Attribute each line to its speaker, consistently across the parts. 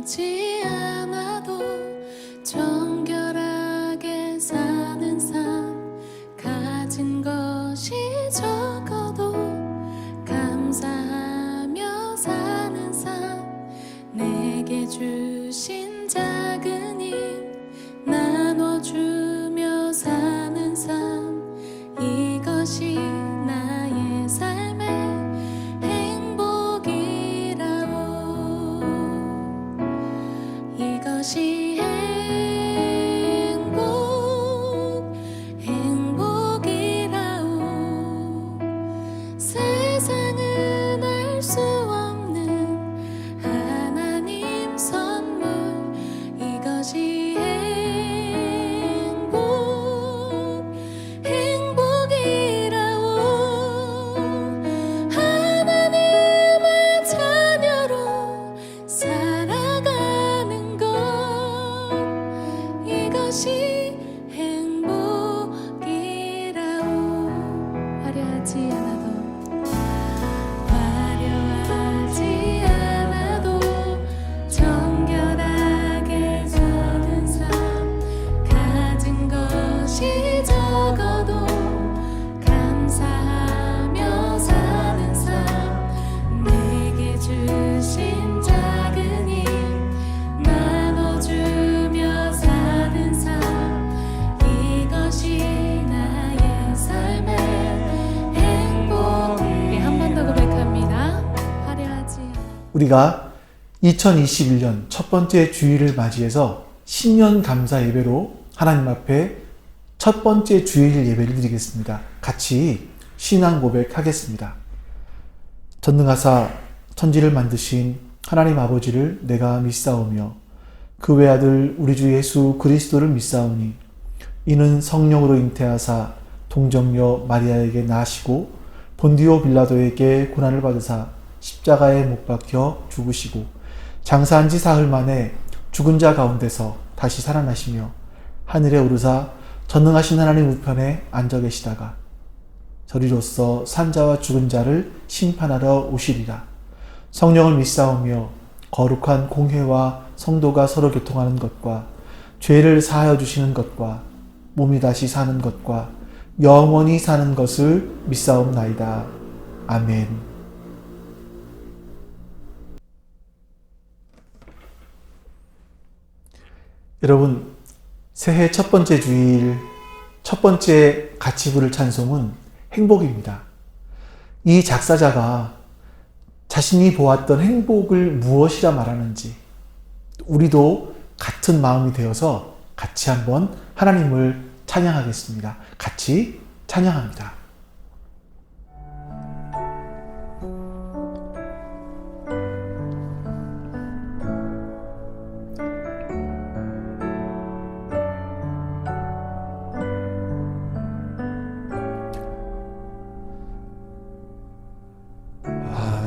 Speaker 1: 화려하지 않아도 정결하게 사는 삶, 가진 것이 적어도 감사하며 사는 삶, 내게 주신 작은 힘 나눠주며 사는 삶, 이것이 나의 삶의 행복이라오. 이것이 행복이라오. 세상은 알 수 없는 하나님 선물, 이것이 행복이라오. 하나님의 자녀로 살아가는 것, 이것이 행복이라오. 화려하지 않아도 정결하게 사는 삶, 가진 것이 적어도 감사하며 사는 삶, 내게 주신 작은 힘 나눠주며 사는 삶, 이것이 나의 삶의 행복. 한 번 더 고백합니다. 화려하지 않아.
Speaker 2: 우리가 2021년 첫 번째 주일을 맞이해서 신년 감사 예배로 하나님 앞에 첫 번째 주일 예배를 드리겠습니다. 같이 신앙 고백하겠습니다. 전능하사 천지를 만드신 하나님 아버지를 내가 믿사오며 그 외아들 우리 주 예수 그리스도를 믿사오니 이는 성령으로 잉태하사 동정녀 마리아에게 나시고 본디오 빌라도에게 고난을 받으사 십자가에 못 박혀 죽으시고 장사한 지 사흘 만에 죽은 자 가운데서 다시 살아나시며 하늘에 오르사 전능하신 하나님 우편에 앉아 계시다가 저리로서 산자와 죽은 자를 심판하러 오시리라. 성령을 믿사오며 거룩한 공회와 성도가 서로 교통하는 것과 죄를 사하여 주시는 것과 몸이 다시 사는 것과 영원히 사는 것을 믿사옵나이다. 아멘. 여러분, 새해 첫 번째 주일, 첫 번째 같이 부를 찬송은 행복입니다. 이 작사자가 자신이 보았던 행복을 무엇이라 말하는지 우리도 같은 마음이 되어서 같이 한번 하나님을 찬양하겠습니다. 같이 찬양합니다.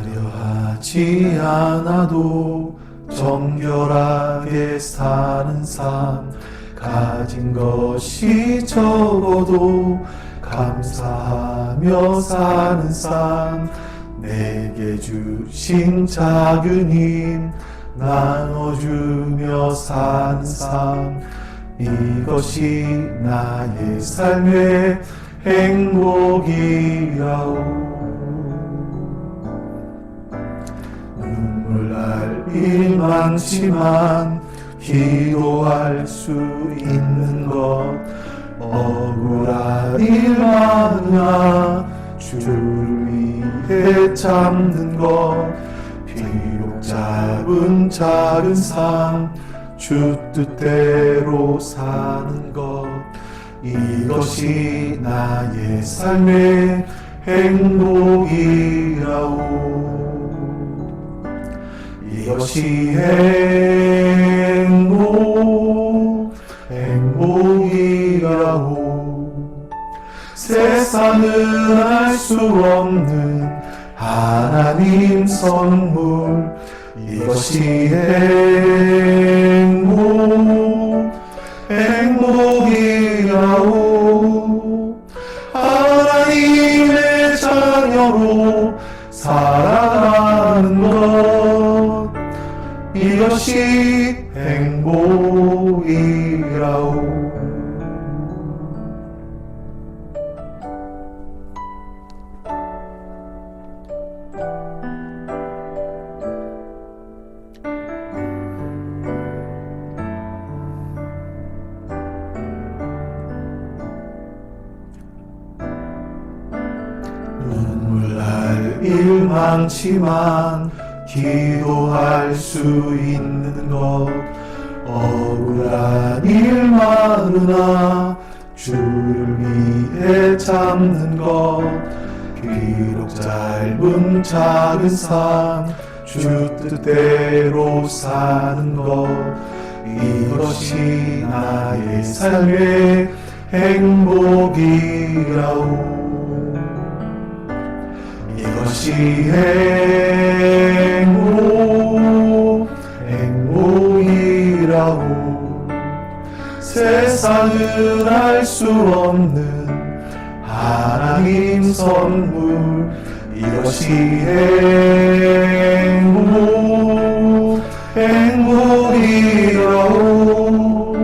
Speaker 3: 화려하지 않아도 정결하게 사는 삶, 가진 것이 적어도 감사하며 사는 삶, 내게 주신 작은 힘 나눠주며 사는 삶, 이것이 나의 삶의 행복이라오. 눈물 날 일 많지만 기도할 수 있는 것, 억울한 일 많으나 주를 위해 참는 것, 비록 작은 삶 주 뜻대로 사는 것, 이것이 나의 삶의 행복이라오. 이것이 행복이라오. 세상은 알 수 없는 하나님 선물, 이것이 행복이라오. 하나님의 자녀로 살아가는 것, 이것이 행복이라오. 눈물 날 일 많지만 기도할 수 있는 것, 억울한 일 많으나 주를 위해 참는 것, 비록 짧은 작은 삶 주 뜻대로 사는 것, 이것이 나의 삶의 행복이라오. 이것이 행복이라오. 세상은 알 수 없는 하나님 선물, 이것이 행복이라오.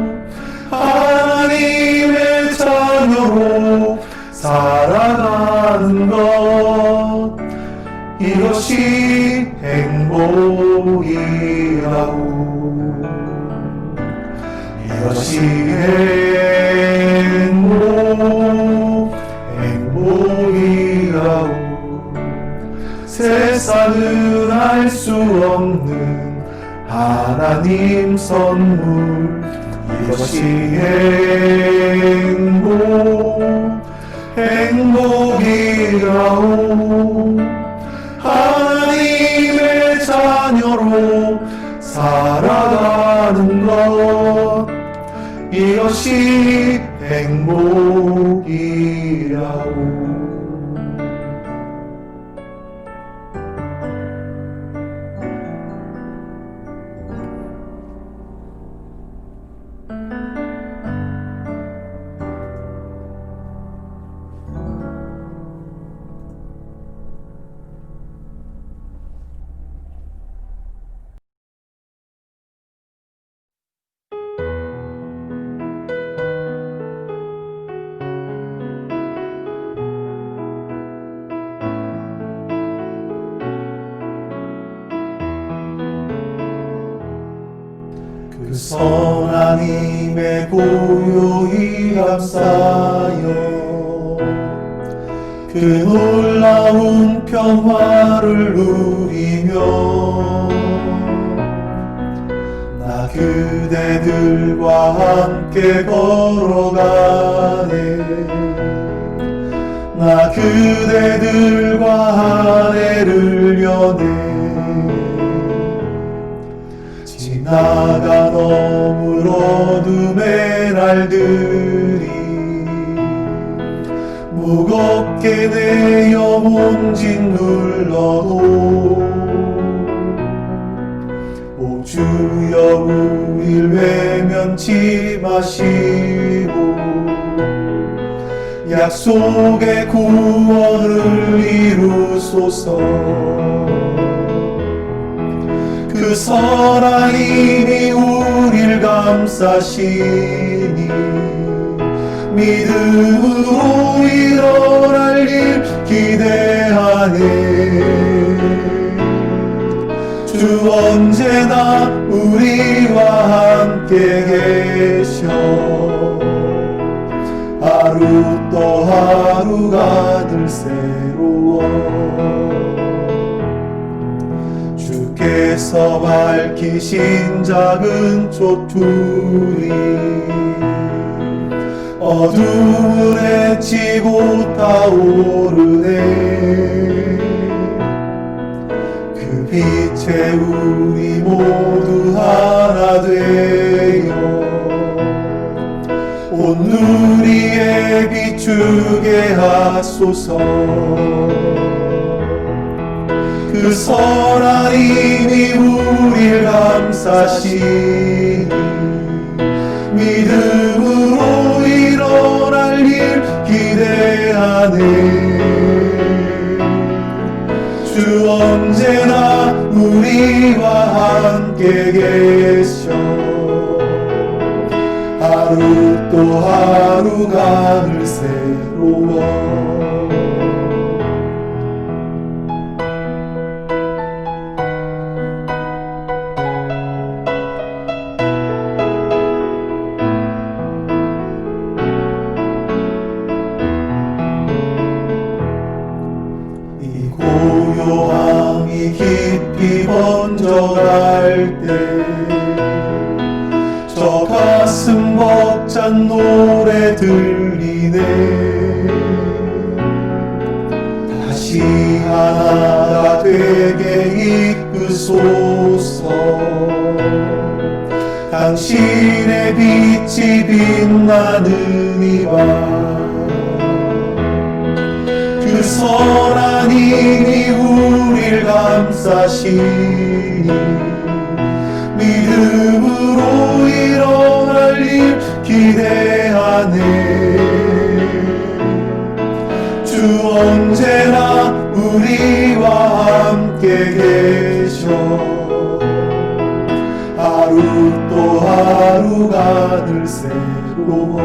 Speaker 3: 하나님의 자녀로 살아가는 것, 이것이 행복이라오. 이것이 행복이라오. 세상은 알 수 없는 하나님 선물, 이것이 행복이라오. 하나님의 자녀로 살아가는 것, 이것이 행복이라오. 그 선한 힘에 고요히 감싸여 그 놀라운 평화를 누리며 나 그대들과 함께 걸어가네. 나 그대들과 한 해를 여네. 지나간 어물 어둠의 날들이 무겁게 내 영혼 짓눌러도 오 주여 우릴 외면치 마시고 약속의 구원을 이루소서. 그 선한 힘이 우릴 감싸시니 믿음으로 일어날 일 기대하네. 주 언제나 우리와 함께 계셔 하루 또 하루가 늘 새로워. 주께서 밝히신 작은 촛불이 어둠을 헤치고 타오르네. 그 빛에 우리 모두 하나 되어 온누리에 비추게 하소서. 그 선한 힘이 우릴 감싸시니 믿음으로 일어날 일 기대하네. 주 언제나 우리와 함께 함께 계셔 하루 또 하루가 늘 새로워 고요함이 깊이 번져갈 때 저 가슴 벅찬 노래 들리네 다시 하나가 되게 이끄소서 당신의 빛이 빛나는 이밤 그 선한 힘이 우릴 감싸시니 믿음으로 일어날 일 기대하네 주 언제나 우리와 함께 계셔 하루 또 하루가 늘 새로워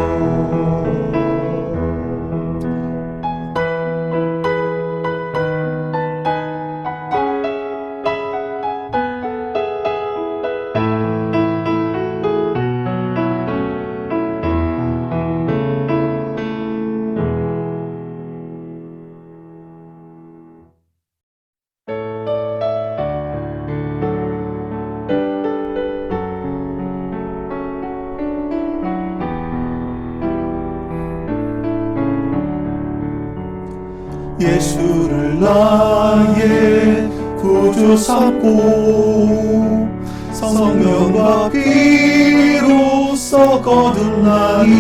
Speaker 3: 예수를 나의 구주 삼고 성령과 피로써 거듭나니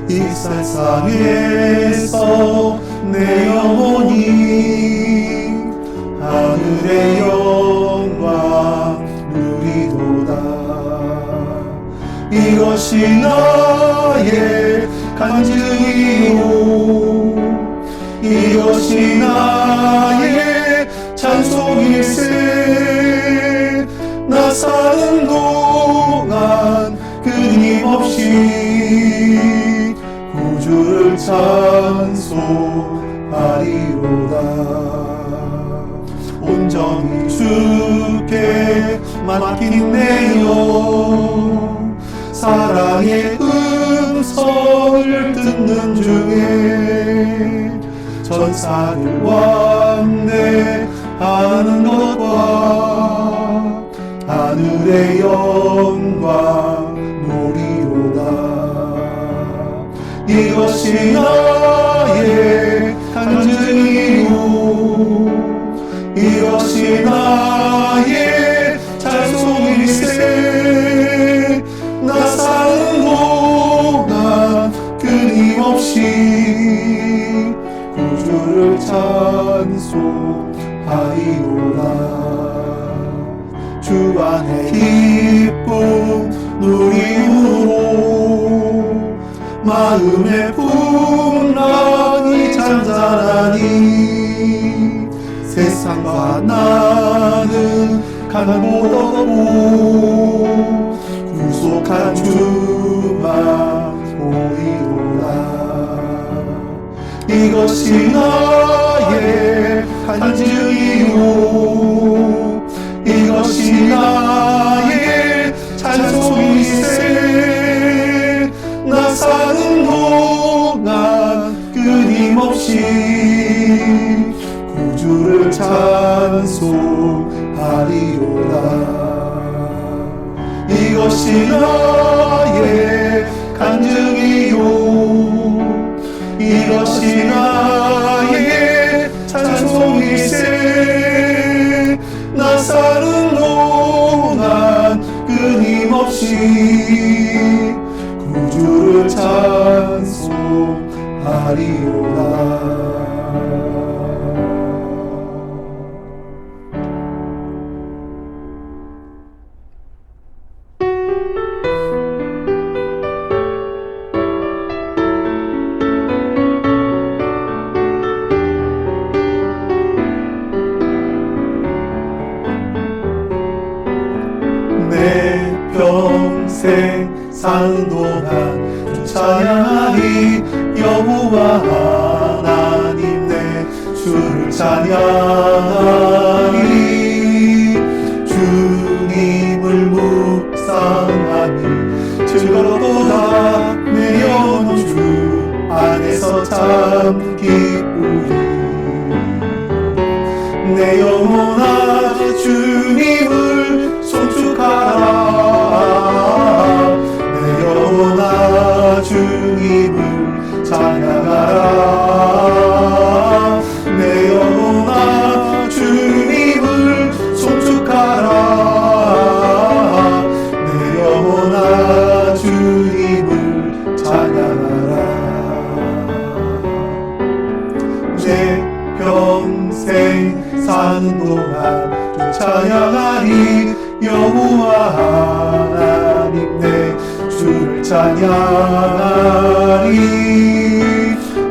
Speaker 3: 이 세상에서 내 영혼이 하늘의 영광 누리도다 이것이 나의 간증이요 이것이 나의 찬송일세 나 사는 동안 끊임없이 구주를 찬송하리로다 온전히 주께 맡긴 내 영 사랑의 음성을 듣는 중에 천사들 왕래하는 것과 하늘의 영광 노리로다 이것이 나의 간증이요 이것이 나의 찬송일세 나 사는 동안 끊임없이 구주를 찬송하리로다 주 안에 기쁨 누림으로 마음의 풍랑이 잔잔하니 세상과 나는 간못 얻고 구속한 주만 보이로다 이것이 나의 간증이요 이것이 나의 찬송일세 나 사는 동안 끊임없이 구주를 찬송하리로다 이것이 나의 간증이요 이것이 나의 찬송일세 나 사는 동안 끊임없이 구주를 찬송하리로다 평생 사는 동안 주 찬양하리. 여호와 하나님 내 주를 찬양하리. 주님을 묵상하니 즐거웠도다. 내 영혼 주 안에서 참 기쁘리. 내 영혼아 주님을 송축하라. 내 영혼아 주님을 찬양하라. 내 영혼아 주님을 송축하라. 내 영혼아 주님을 찬양하라. 내 평생 사는 동안 주 찬양하리. 여호와 하나님 내 주를 찬양하리.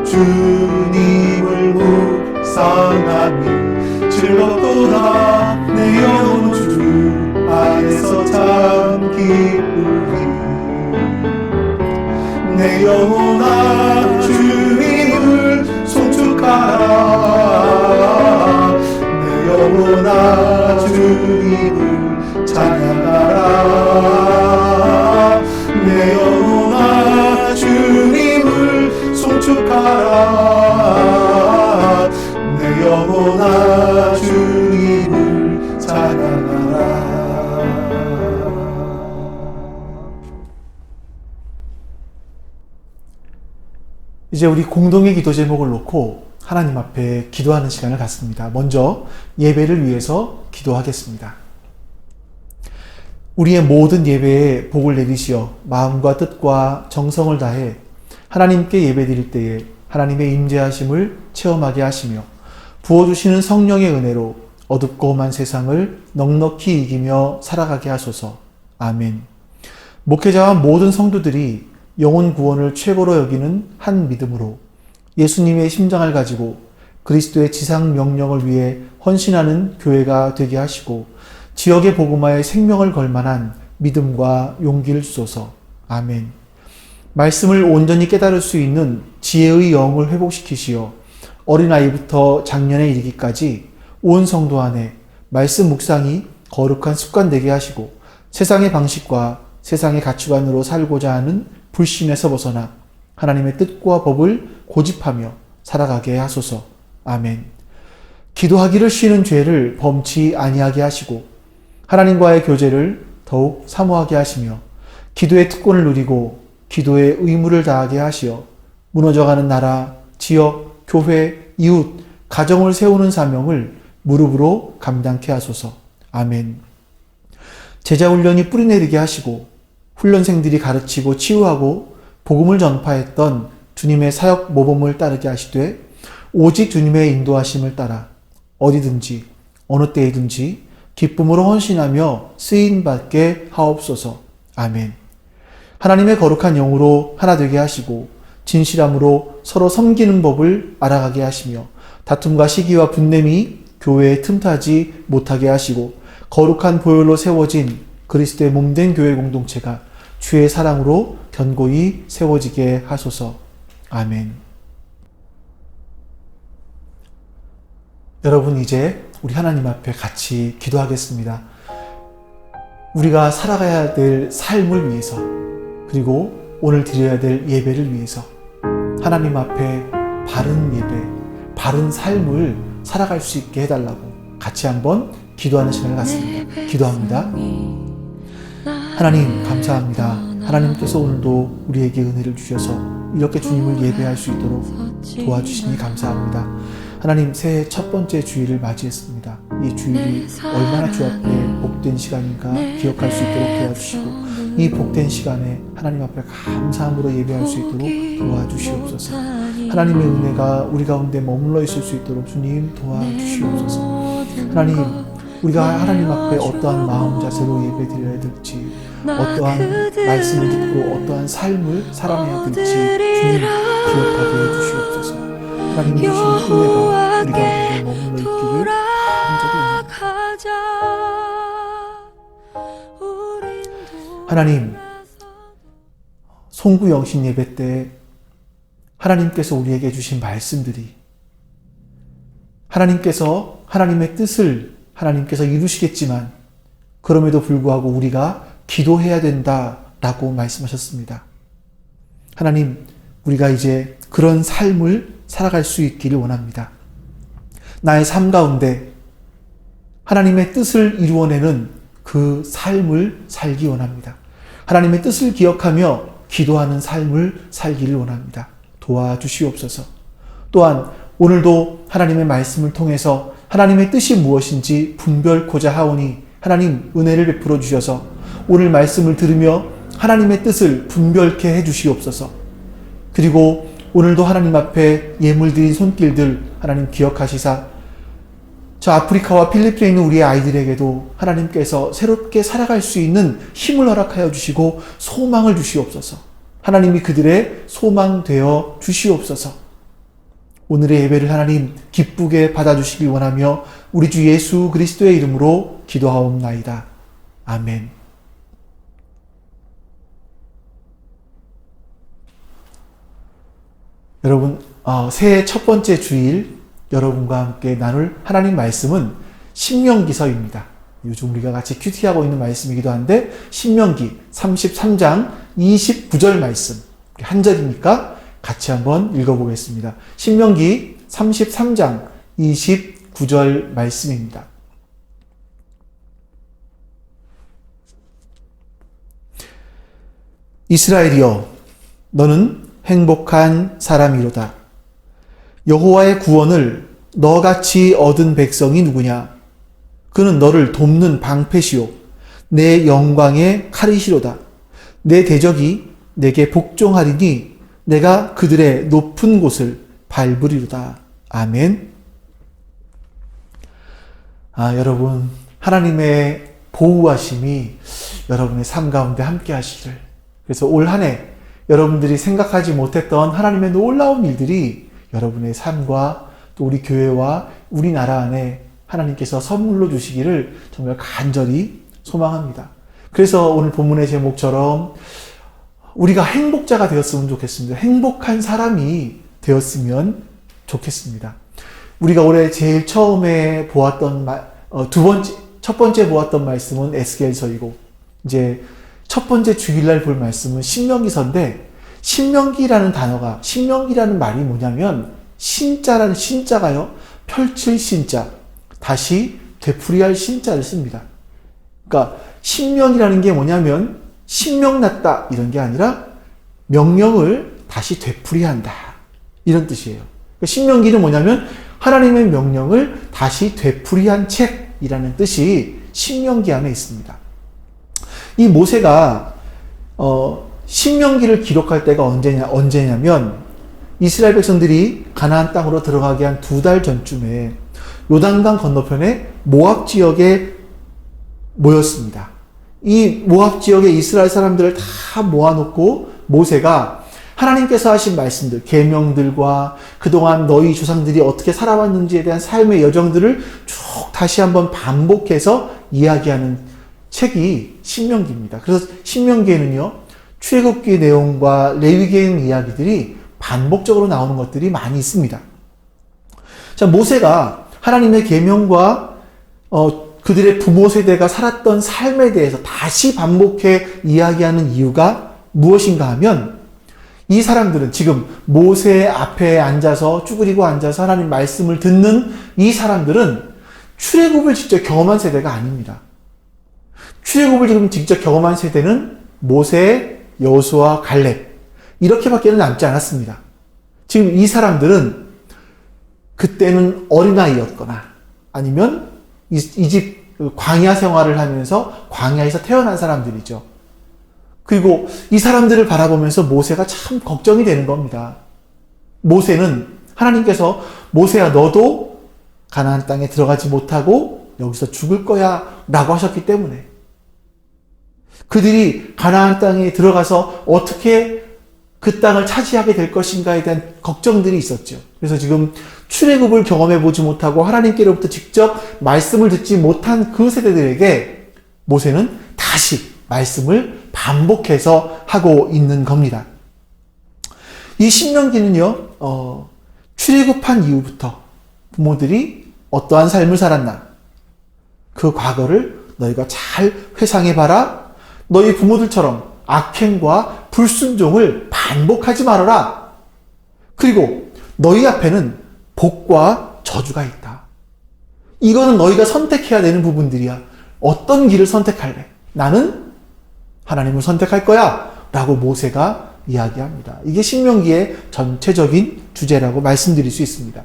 Speaker 3: 주님을 묵상하니 즐겁도다. 내 영혼 주 안에서 참 기쁘리. 내 영혼아 주님을 송축하라. 내 영혼아 주님을 찬양하라. 내 영혼아 주님을 송축하라. 내 영혼아 주님을 찬양하라.
Speaker 2: 이제 우리 공동의 기도 제목을 놓고 하나님 앞에 기도하는 시간을 갖습니다. 먼저 예배를 위해서 기도하겠습니다. 우리의 모든 예배에 복을 내리시어 마음과 뜻과 정성을 다해 하나님께 예배드릴 때에 하나님의 임재하심을 체험하게 하시며 부어주시는 성령의 은혜로 어둡고 험한 세상을 넉넉히 이기며 살아가게 하소서. 아멘. 목회자와 모든 성도들이 영혼 구원을 최고로 여기는 한 믿음으로 예수님의 심장을 가지고 그리스도의 지상 명령을 위해 헌신하는 교회가 되게 하시고 지역의 복음화에 생명을 걸 만한 믿음과 용기를 주소서. 아멘. 말씀을 온전히 깨달을 수 있는 지혜의 영을 회복시키시어 어린아이부터 장년에 이르기까지 온 성도 안에 말씀 묵상이 거룩한 습관 되게 하시고 세상의 방식과 세상의 가치관으로 살고자 하는 불신에서 벗어나 하나님의 뜻과 법을 고집하며 살아가게 하소서. 아멘. 기도하기를 쉬는 죄를 범치 아니하게 하시고 하나님과의 교제를 더욱 사모하게 하시며 기도의 특권을 누리고 기도의 의무를 다하게 하시어 무너져가는 나라, 지역, 교회, 이웃, 가정을 세우는 사명을 무릎으로 감당케 하소서. 아멘. 제자훈련이 뿌리내리게 하시고 훈련생들이 가르치고 치유하고 복음을 전파했던 주님의 사역 모범을 따르게 하시되 오직 주님의 인도하심을 따라 어디든지 어느 때이든지 기쁨으로 헌신하며 쓰임받게 하옵소서. 아멘. 하나님의 거룩한 영으로 하나 되게 하시고 진실함으로 서로 섬기는 법을 알아가게 하시며 다툼과 시기와 분냄이 교회에 틈타지 못하게 하시고 거룩한 보혈로 세워진 그리스도의 몸된 교회 공동체가 주의 사랑으로 견고히 세워지게 하소서. 아멘. 여러분, 이제 우리 하나님 앞에 같이 기도하겠습니다. 우리가 살아가야 될 삶을 위해서, 그리고 오늘 드려야 될 예배를 위해서 하나님 앞에 바른 예배, 바른 삶을 살아갈 수 있게 해달라고 같이 한번 기도하는 시간을 갖습니다. 기도합니다. 하나님 감사합니다. 하나님께서 오늘도 우리에게 은혜를 주셔서 이렇게 주님을 예배할 수 있도록 도와주시니 감사합니다. 하나님, 새해 첫 번째 주일을 맞이했습니다. 이 주일이 얼마나 주 앞에 복된 시간인가 기억할 수 있도록 도와주시고 이 복된 시간에 하나님 앞에 감사함으로 예배할 수 있도록 도와주시옵소서. 하나님의 은혜가 우리 가운데 머물러 있을 수 있도록 주님 도와주시옵소서. 하나님, 우리가 하나님 앞에 어떠한 마음 자세로 예배드려야 될지, 어떠한 말씀을 듣고 어떠한 삶을 살아내야 될지 주님 기억하게 해주시옵소서. 하나님이 주시는 은혜가 우리 가운데 머물러 있기를 간절히 원합니다. 하나님, 송구 영신 예배 때 하나님께서 우리에게 주신 말씀들이 하나님께서 하나님의 뜻을 하나님께서 이루시겠지만 그럼에도 불구하고 우리가 기도해야 된다라고 말씀하셨습니다. 하나님, 우리가 이제 그런 삶을 살아갈 수 있기를 원합니다. 나의 삶 가운데 하나님의 뜻을 이루어내는 그 삶을 살기 원합니다. 하나님의 뜻을 기억하며 기도하는 삶을 살기를 원합니다. 도와주시옵소서. 또한 오늘도 하나님의 말씀을 통해서 하나님의 뜻이 무엇인지 분별코자 하오니 하나님 은혜를 베풀어 주셔서 오늘 말씀을 들으며 하나님의 뜻을 분별케 해 주시옵소서. 그리고 오늘도 하나님 앞에 예물 드린 손길들 하나님 기억하시사 저 아프리카와 필리핀에 있는 우리의 아이들에게도 하나님께서 새롭게 살아갈 수 있는 힘을 허락하여 주시고 소망을 주시옵소서. 하나님이 그들의 소망 되어 주시옵소서. 오늘의 예배를 하나님 기쁘게 받아주시길 원하며 우리 주 예수 그리스도의 이름으로 기도하옵나이다. 아멘. 여러분, 새해 첫 번째 주일 여러분과 함께 나눌 하나님 말씀은 신명기서입니다. 요즘 우리가 같이 큐티하고 있는 말씀이기도 한데 신명기 33장 29절 말씀, 한 절이니까 같이 한번 읽어보겠습니다. 신명기 33장 29절 말씀입니다. 이스라엘이여, 너는 행복한 사람이로다. 여호와의 구원을 너같이 얻은 백성이 누구냐? 그는 너를 돕는 방패시오, 내 영광의 칼이시로다. 내 대적이 내게 복종하리니 내가 그들의 높은 곳을 밟으리로다. 아멘. 여러분, 하나님의 보호하심이 여러분의 삶 가운데 함께 하시기를. 그래서 올 한 해 여러분들이 생각하지 못했던 하나님의 놀라운 일들이 여러분의 삶과 또 우리 교회와 우리나라 안에 하나님께서 선물로 주시기를 정말 간절히 소망합니다. 그래서 오늘 본문의 제목처럼 우리가 행복자가 되었으면 좋겠습니다. 행복한 사람이 되었으면 좋겠습니다. 우리가 올해 제일 처음에 보았던 첫 번째 보았던 말씀은 에스겔서이고 이제 첫 번째 주일날 볼 말씀은 신명기서인데 신명기라는 단어가 신명기라는 말이 뭐냐면 신자라는 신자가요 펼칠 신자 다시 되풀이할 신자를 씁니다. 그러니까 신명이라는 게 뭐냐면 신명났다 이런 게 아니라 명령을 다시 되풀이한다 이런 뜻이에요. 그러니까 신명기는 뭐냐면 하나님의 명령을 다시 되풀이한 책이라는 뜻이 신명기 안에 있습니다. 이 모세가 신명기를 기록할 때가 언제냐면 이스라엘 백성들이 가나안 땅으로 들어가기 한 2달 전쯤에 요단강 건너편에 모압 지역에 모였습니다. 이 모압 지역에 이스라엘 사람들을 다 모아놓고 모세가 하나님께서 하신 말씀들, 계명들과 그동안 너희 조상들이 어떻게 살아왔는지에 대한 삶의 여정들을 쭉 다시 한번 반복해서 이야기하는 책이 신명기입니다. 그래서 신명기에는요, 출애굽기 내용과 레위기의 이야기들이 반복적으로 나오는 것들이 많이 있습니다. 자, 모세가 하나님의 계명과 그들의 부모 세대가 살았던 삶에 대해서 다시 반복해 이야기하는 이유가 무엇인가 하면 이 사람들은 지금 모세 앞에 앉아서 쭈그리고 앉아서 하나님 말씀을 듣는 이 사람들은 출애굽을 직접 경험한 세대가 아닙니다. 출애굽을 지금 직접 경험한 세대는 모세, 여호수아, 갈렙 이렇게밖에는 남지 않았습니다. 지금 이 사람들은 그때는 어린아이였거나 아니면 이집 광야 생활을 하면서 광야에서 태어난 사람들이죠. 그리고 이 사람들을 바라보면서 모세가 참 걱정이 되는 겁니다. 모세는 하나님께서 모세야 너도 가나안 땅에 들어가지 못하고 여기서 죽을 거야 라고 하셨기 때문에 그들이 가나안 땅에 들어가서 어떻게 그 땅을 차지하게 될 것인가에 대한 걱정들이 있었죠. 그래서 지금 출애굽을 경험해 보지 못하고 하나님께로부터 직접 말씀을 듣지 못한 그 세대들에게 모세는 다시 말씀을 반복해서 하고 있는 겁니다. 이 신명기는요, 출애굽한 이후부터 부모들이 어떠한 삶을 살았나, 그 과거를 너희가 잘 회상해봐라. 너희 부모들처럼 악행과 불순종을 반복하지 말아라. 그리고 너희 앞에는 복과 저주가 있다. 이거는 너희가 선택해야 되는 부분들이야. 어떤 길을 선택할래? 나는 하나님을 선택할 거야. 라고 모세가 이야기합니다. 이게 신명기의 전체적인 주제라고 말씀드릴 수 있습니다.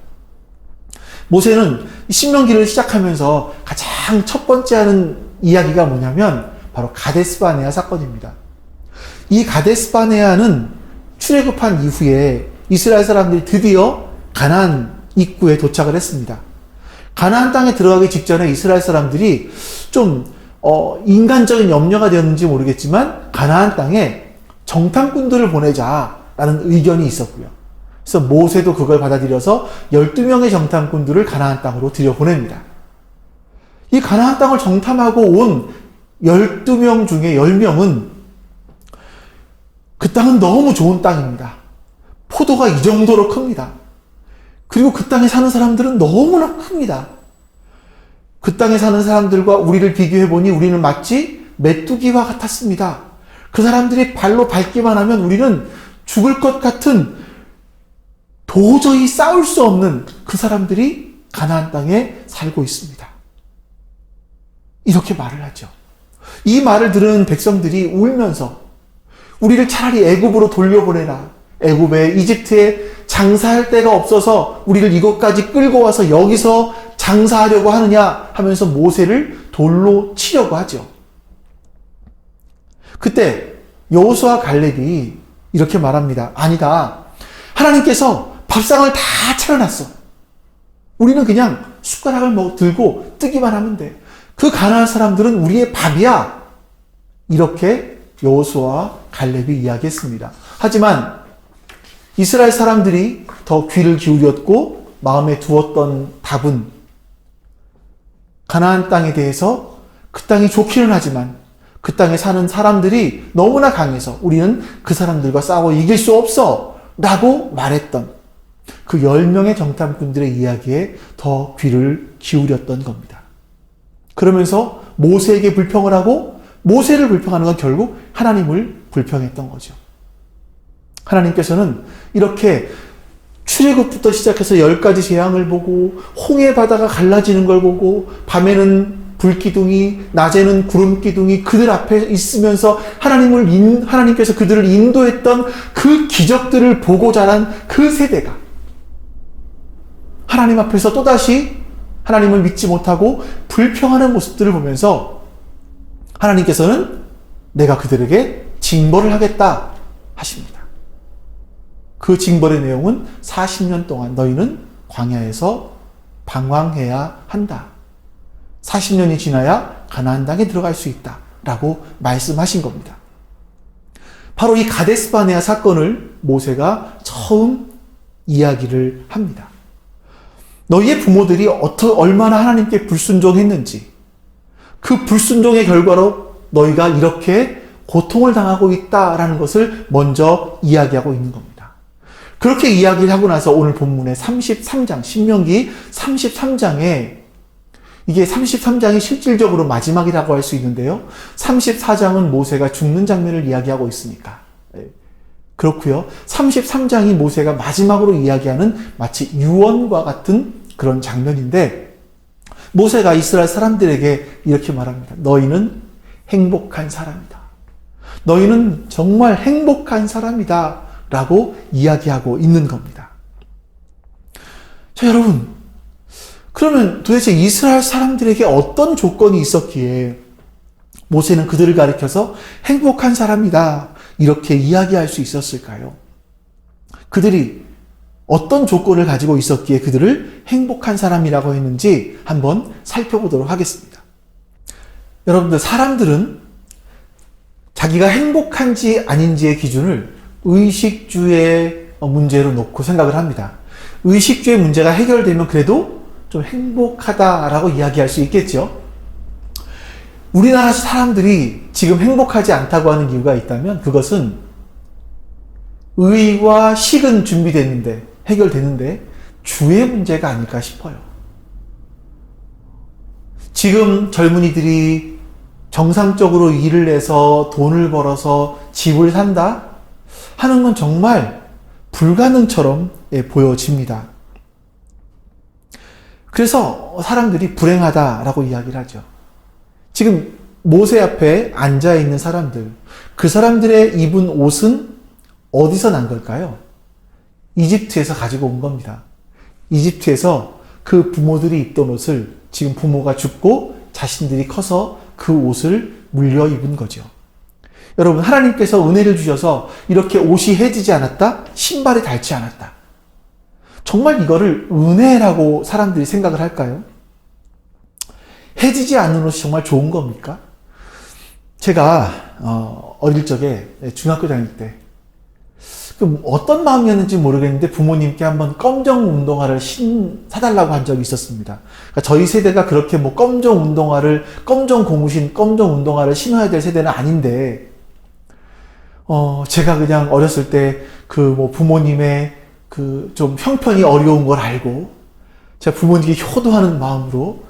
Speaker 2: 모세는 신명기를 시작하면서 가장 첫 번째 하는 이야기가 뭐냐면 바로 가데스바네아 사건입니다. 이 가데스바네아는 출애굽한 이후에 이스라엘 사람들이 드디어 가나안 입구에 도착을 했습니다. 가나안 땅에 들어가기 직전에 이스라엘 사람들이 좀 인간적인 염려가 되었는지 모르겠지만 가나안 땅에 정탐꾼들을 보내자라는 의견이 있었고요. 그래서 모세도 그걸 받아들여서 12명의 정탐꾼들을 가나안 땅으로 들여보냅니다. 이 가나안 땅을 정탐하고 온 12명 중에 10명은 그 땅은 너무 좋은 땅입니다. 포도가 이 정도로 큽니다. 그리고 그 땅에 사는 사람들은 너무나 큽니다. 그 땅에 사는 사람들과 우리를 비교해보니 우리는 마치 메뚜기와 같았습니다. 그 사람들이 발로 밟기만 하면 우리는 죽을 것 같은 도저히 싸울 수 없는 그 사람들이 가나안 땅에 살고 있습니다. 이렇게 말을 하죠. 이 말을 들은 백성들이 울면서 우리를 차라리 애굽으로 돌려보내라. 애굽에 이집트에 장사할 데가 없어서 우리를 이곳까지 끌고 와서 여기서 장사하려고 하느냐 하면서 모세를 돌로 치려고 하죠. 그때 여호수아 갈렙이 이렇게 말합니다. 아니다. 하나님께서 밥상을 다 차려놨어. 우리는 그냥 숟가락을 들고 뜨기만 하면 돼. 그 가나안 사람들은 우리의 밥이야. 이렇게 여호수아와 갈렙이 이야기했습니다. 하지만 이스라엘 사람들이 더 귀를 기울였고 마음에 두었던 답은 가나안 땅에 대해서 그 땅이 좋기는 하지만 그 땅에 사는 사람들이 너무나 강해서 우리는 그 사람들과 싸워 이길 수 없어 라고 말했던 그 10명의 정탐꾼들의 이야기에 더 귀를 기울였던 겁니다. 그러면서 모세에게 불평을 하고 모세를 불평하는 건 결국 하나님을 불평했던 거죠. 하나님께서는 이렇게 출애굽부터 시작해서 10가지 재앙을 보고 홍해 바다가 갈라지는 걸 보고 밤에는 불기둥이 낮에는 구름기둥이 그들 앞에 있으면서 하나님께서 그들을 인도했던 그 기적들을 보고 자란 그 세대가 하나님 앞에서 또다시 하나님을 믿지 못하고 불평하는 모습들을 보면서 하나님께서는 내가 그들에게 징벌을 하겠다 하십니다. 그 징벌의 내용은 40년 동안 너희는 광야에서 방황해야 한다. 40년이 지나야 가나안 땅에 들어갈 수 있다. 라고 말씀하신 겁니다. 바로 이 가데스바네아 사건을 모세가 처음 이야기를 합니다. 너희의 부모들이 얼마나 하나님께 불순종했는지 그 불순종의 결과로 너희가 이렇게 고통을 당하고 있다라는 것을 먼저 이야기하고 있는 겁니다. 그렇게 이야기를 하고 나서 오늘 본문의 33장, 신명기 33장에 이게 33장이 실질적으로 마지막이라고 할 수 있는데요. 34장은 모세가 죽는 장면을 이야기하고 있으니까. 그렇고요. 33장이 모세가 마지막으로 이야기하는 마치 유언과 같은 그런 장면인데 모세가 이스라엘 사람들에게 이렇게 말합니다. 너희는 행복한 사람이다. 너희는 정말 행복한 사람이다. 라고 이야기하고 있는 겁니다. 자, 여러분. 그러면 도대체 이스라엘 사람들에게 어떤 조건이 있었기에 모세는 그들을 가리켜서 행복한 사람이다. 이렇게 이야기할 수 있었을까요? 그들이 어떤 조건을 가지고 있었기에 그들을 행복한 사람이라고 했는지 한번 살펴보도록 하겠습니다. 여러분들, 사람들은 자기가 행복한지 아닌지의 기준을 의식주의 문제로 놓고 생각을 합니다. 의식주의 문제가 해결되면 그래도 좀 행복하다라고 이야기할 수 있겠죠. 우리나라 사람들이 지금 행복하지 않다고 하는 이유가 있다면 그것은 의와 식은 준비됐는데, 해결됐는데, 주의 문제가 아닐까 싶어요. 지금 젊은이들이 정상적으로 일을 해서 돈을 벌어서 집을 산다 하는 건 정말 불가능처럼 보여집니다. 그래서 사람들이 불행하다라고 이야기를 하죠. 지금 모세 앞에 앉아있는 사람들, 그 사람들의 입은 옷은 어디서 난 걸까요? 이집트에서 가지고 온 겁니다. 이집트에서 그 부모들이 입던 옷을 지금 부모가 죽고 자신들이 커서 그 옷을 물려 입은 거죠. 여러분, 하나님께서 은혜를 주셔서 이렇게 옷이 해지지 않았다? 신발이 닳지 않았다. 정말 이거를 은혜라고 사람들이 생각을 할까요? 해지지 않는 옷이 정말 좋은 겁니까? 제가 어릴 적에 중학교 다닐 때 어떤 마음이었는지 모르겠는데 부모님께 한번 검정 운동화를 사달라고 한 적이 있었습니다. 그러니까 저희 세대가 그렇게 뭐 검정 운동화를, 검정 고무신, 검정 운동화를 신어야 될 세대는 아닌데, 제가 그냥 어렸을 때 부모님의 좀 형편이 어려운 걸 알고, 제가 부모님께 효도하는 마음으로,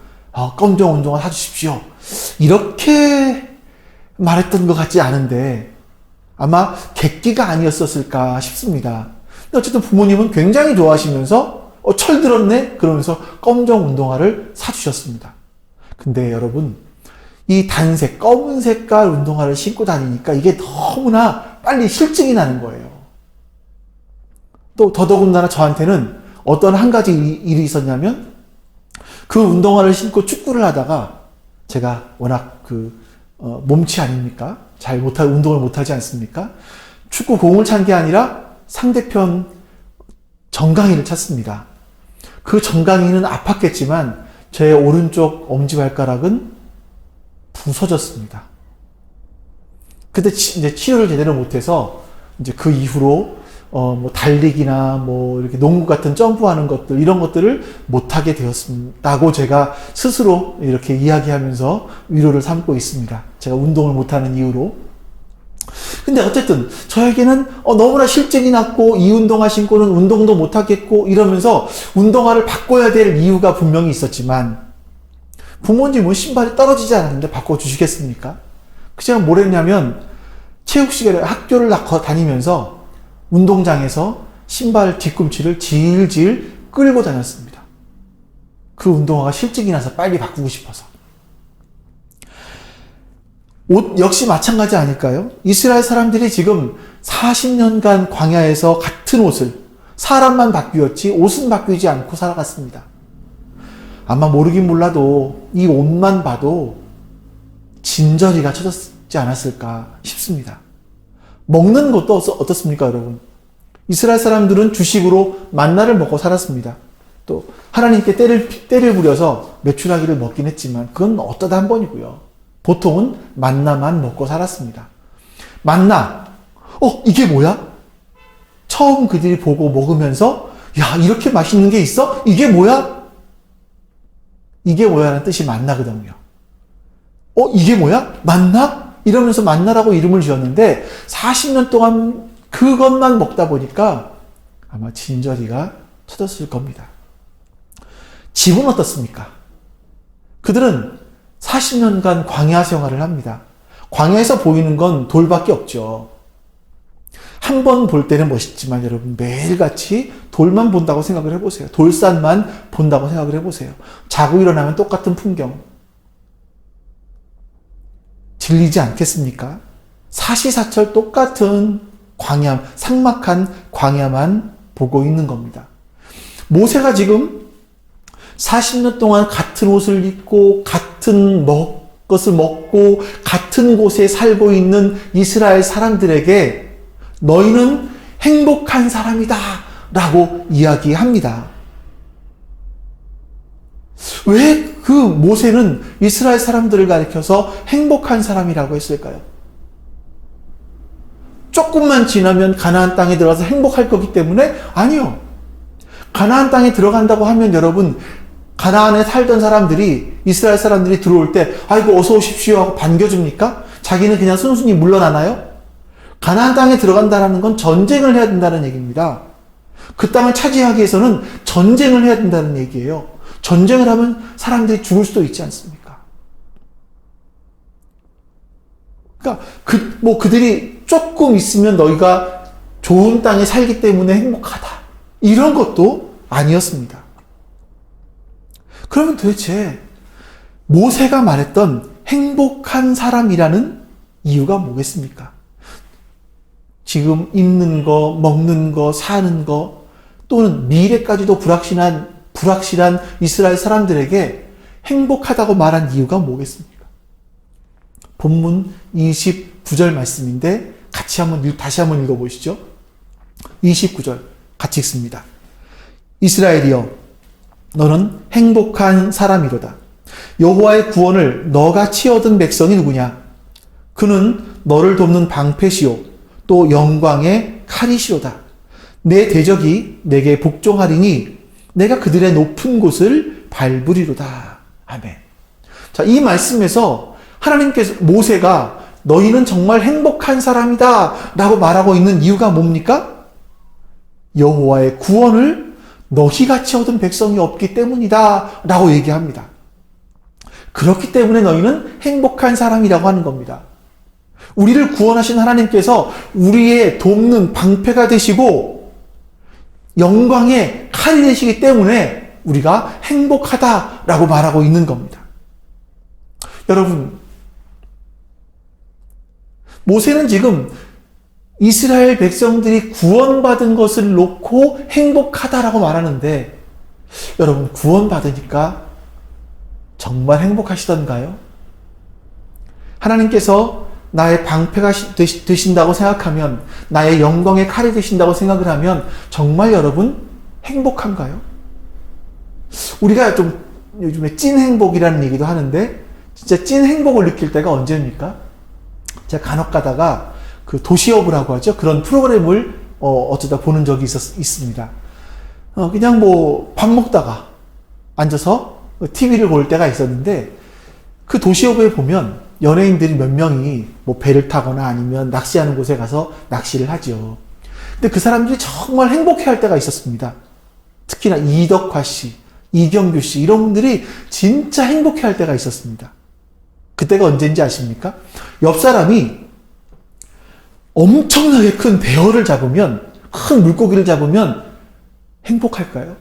Speaker 2: 검정 운동화 사주십시오. 이렇게 말했던 것 같지 않은데, 아마 객기가 아니었었을까 싶습니다. 근데 어쨌든 부모님은 굉장히 좋아하시면서 철들었네? 그러면서 검정 운동화를 사주셨습니다. 근데 여러분, 이 단색, 검은 색깔 운동화를 신고 다니니까 이게 너무나 빨리 실증이 나는 거예요. 또 더더군다나 저한테는 어떤 한 가지 일이 있었냐면, 그 운동화를 신고 축구를 하다가 제가 워낙 몸치 아닙니까? 운동을 못하지 않습니까? 축구 공을 찬 게 아니라 상대편 정강이를 찼습니다. 그 정강이는 아팠겠지만 제 오른쪽 엄지발가락은 부서졌습니다. 근데 이제 치료를 제대로 못해서 이제 그 이후로 달리기나 이렇게 농구 같은 점프하는 것들, 이런 것들을 못하게 되었다고 제가 스스로 이렇게 이야기하면서 위로를 삼고 있습니다. 제가 운동을 못하는 이유로. 근데 어쨌든 저에게는 너무나 실증이 났고, 이 운동화 신고는 운동도 못하겠고 이러면서 운동화를 바꿔야 될 이유가 분명히 있었지만, 부모님은 신발이 떨어지지 않았는데 바꿔주시겠습니까? 제가 뭘 했냐면, 체육 시간에 학교를 다니면서 운동장에서 신발 뒤꿈치를 질질 끌고 다녔습니다. 그 운동화가 실증이 나서 빨리 바꾸고 싶어서. 옷 역시 마찬가지 아닐까요? 이스라엘 사람들이 지금 40년간 광야에서 같은 옷을, 사람만 바뀌었지 옷은 바뀌지 않고 살아갔습니다. 아마 모르긴 몰라도 이 옷만 봐도 진저리가 쳐졌지 않았을까 싶습니다. 먹는 것도 어떻습니까, 여러분? 이스라엘 사람들은 주식으로 만나를 먹고 살았습니다. 또 하나님께 때를 부려서 메추라기를 먹긴 했지만 그건 어쩌다 한 번이고요. 보통은 만나만 먹고 살았습니다. 만나, 이게 뭐야? 처음 그들이 보고 먹으면서, 야, 이렇게 맛있는 게 있어? 이게 뭐야? 이게 뭐야라는 뜻이 만나거든요. 이게 뭐야? 만나? 이러면서 만나라고 이름을 지었는데 40년 동안 그것만 먹다 보니까 아마 진저리가 쳐졌을 겁니다. 집은 어떻습니까? 그들은 40년간 광야 생활을 합니다. 광야에서 보이는 건 돌밖에 없죠. 한 번 볼 때는 멋있지만 여러분, 매일같이 돌만 본다고 생각을 해보세요. 돌산만 본다고 생각을 해보세요. 자고 일어나면 똑같은 풍경. 질리지 않겠습니까? 사시사철 똑같은 광야, 삭막한 광야만 보고 있는 겁니다. 모세가 지금 40년 동안 같은 옷을 입고 같은 것을 먹고 같은 곳에 살고 있는 이스라엘 사람들에게 너희는 행복한 사람이다 라고 이야기합니다. 왜 그 모세는 이스라엘 사람들을 가리켜서 행복한 사람이라고 했을까요? 조금만 지나면 가나안 땅에 들어가서 행복할 거기 때문에? 아니요. 가나안 땅에 들어간다고 하면 여러분, 가나안에 살던 사람들이, 이스라엘 사람들이 들어올 때 아이고 어서 오십시오 하고 반겨줍니까? 자기는 그냥 순순히 물러나나요? 가나안 땅에 들어간다는 건 전쟁을 해야 된다는 얘기입니다. 그 땅을 차지하기 위해서는 전쟁을 해야 된다는 얘기예요. 전쟁을 하면 사람들이 죽을 수도 있지 않습니까? 그러니까 그들이 조금 있으면 너희가 좋은 땅에 살기 때문에 행복하다. 이런 것도 아니었습니다. 그러면 도대체 모세가 말했던 행복한 사람이라는 이유가 뭐겠습니까? 지금 입는 거, 먹는 거, 사는 거, 또는 미래까지도 불확실한 이스라엘 사람들에게 행복하다고 말한 이유가 뭐겠습니까? 본문 29절 말씀인데 다시 한번 읽어보시죠. 29절 같이 읽습니다. 이스라엘이여, 너는 행복한 사람이로다. 여호와의 구원을 너같이 얻은 백성이 누구냐? 그는 너를 돕는 방패시요 또 영광의 칼이시로다. 내 대적이 내게 복종하리니 내가 그들의 높은 곳을 밟으리로다. 아멘. 자, 이 말씀에서 하나님께서 모세가 너희는 정말 행복한 사람이다 라고 말하고 있는 이유가 뭡니까? 여호와의 구원을 너희같이 얻은 백성이 없기 때문이다 라고 얘기합니다. 그렇기 때문에 너희는 행복한 사람이라고 하는 겁니다. 우리를 구원하신 하나님께서 우리의 돕는 방패가 되시고 영광의 칼이 되시기 때문에 우리가 행복하다라고 말하고 있는 겁니다. 여러분, 모세는 지금 이스라엘 백성들이 구원받은 것을 놓고 행복하다라고 말하는데, 여러분, 구원받으니까 정말 행복하시던가요? 하나님께서 나의 방패가 되신다고 생각하면, 나의 영광의 칼이 되신다고 생각을 하면 정말 여러분 행복한가요? 우리가 좀 요즘에 찐 행복이라는 얘기도 하는데, 진짜 찐 행복을 느낄 때가 언제입니까? 제가 간혹 가다가 그 도시여부라고 하죠. 그런 프로그램을 어쩌다 보는 적이 있습니다. 그냥 뭐 밥 먹다가 앉아서 TV를 볼 때가 있었는데, 그 도시여부에 보면 연예인들이 몇 명이 뭐 배를 타거나 아니면 낚시하는 곳에 가서 낚시를 하죠. 근데 그 사람들이 정말 행복해할 때가 있었습니다. 특히나 이덕화 씨, 이경규 씨 이런 분들이 진짜 행복해할 때가 있었습니다. 그때가 언제인지 아십니까? 옆 사람이 엄청나게 큰 대어를 잡으면, 큰 물고기를 잡으면 행복할까요?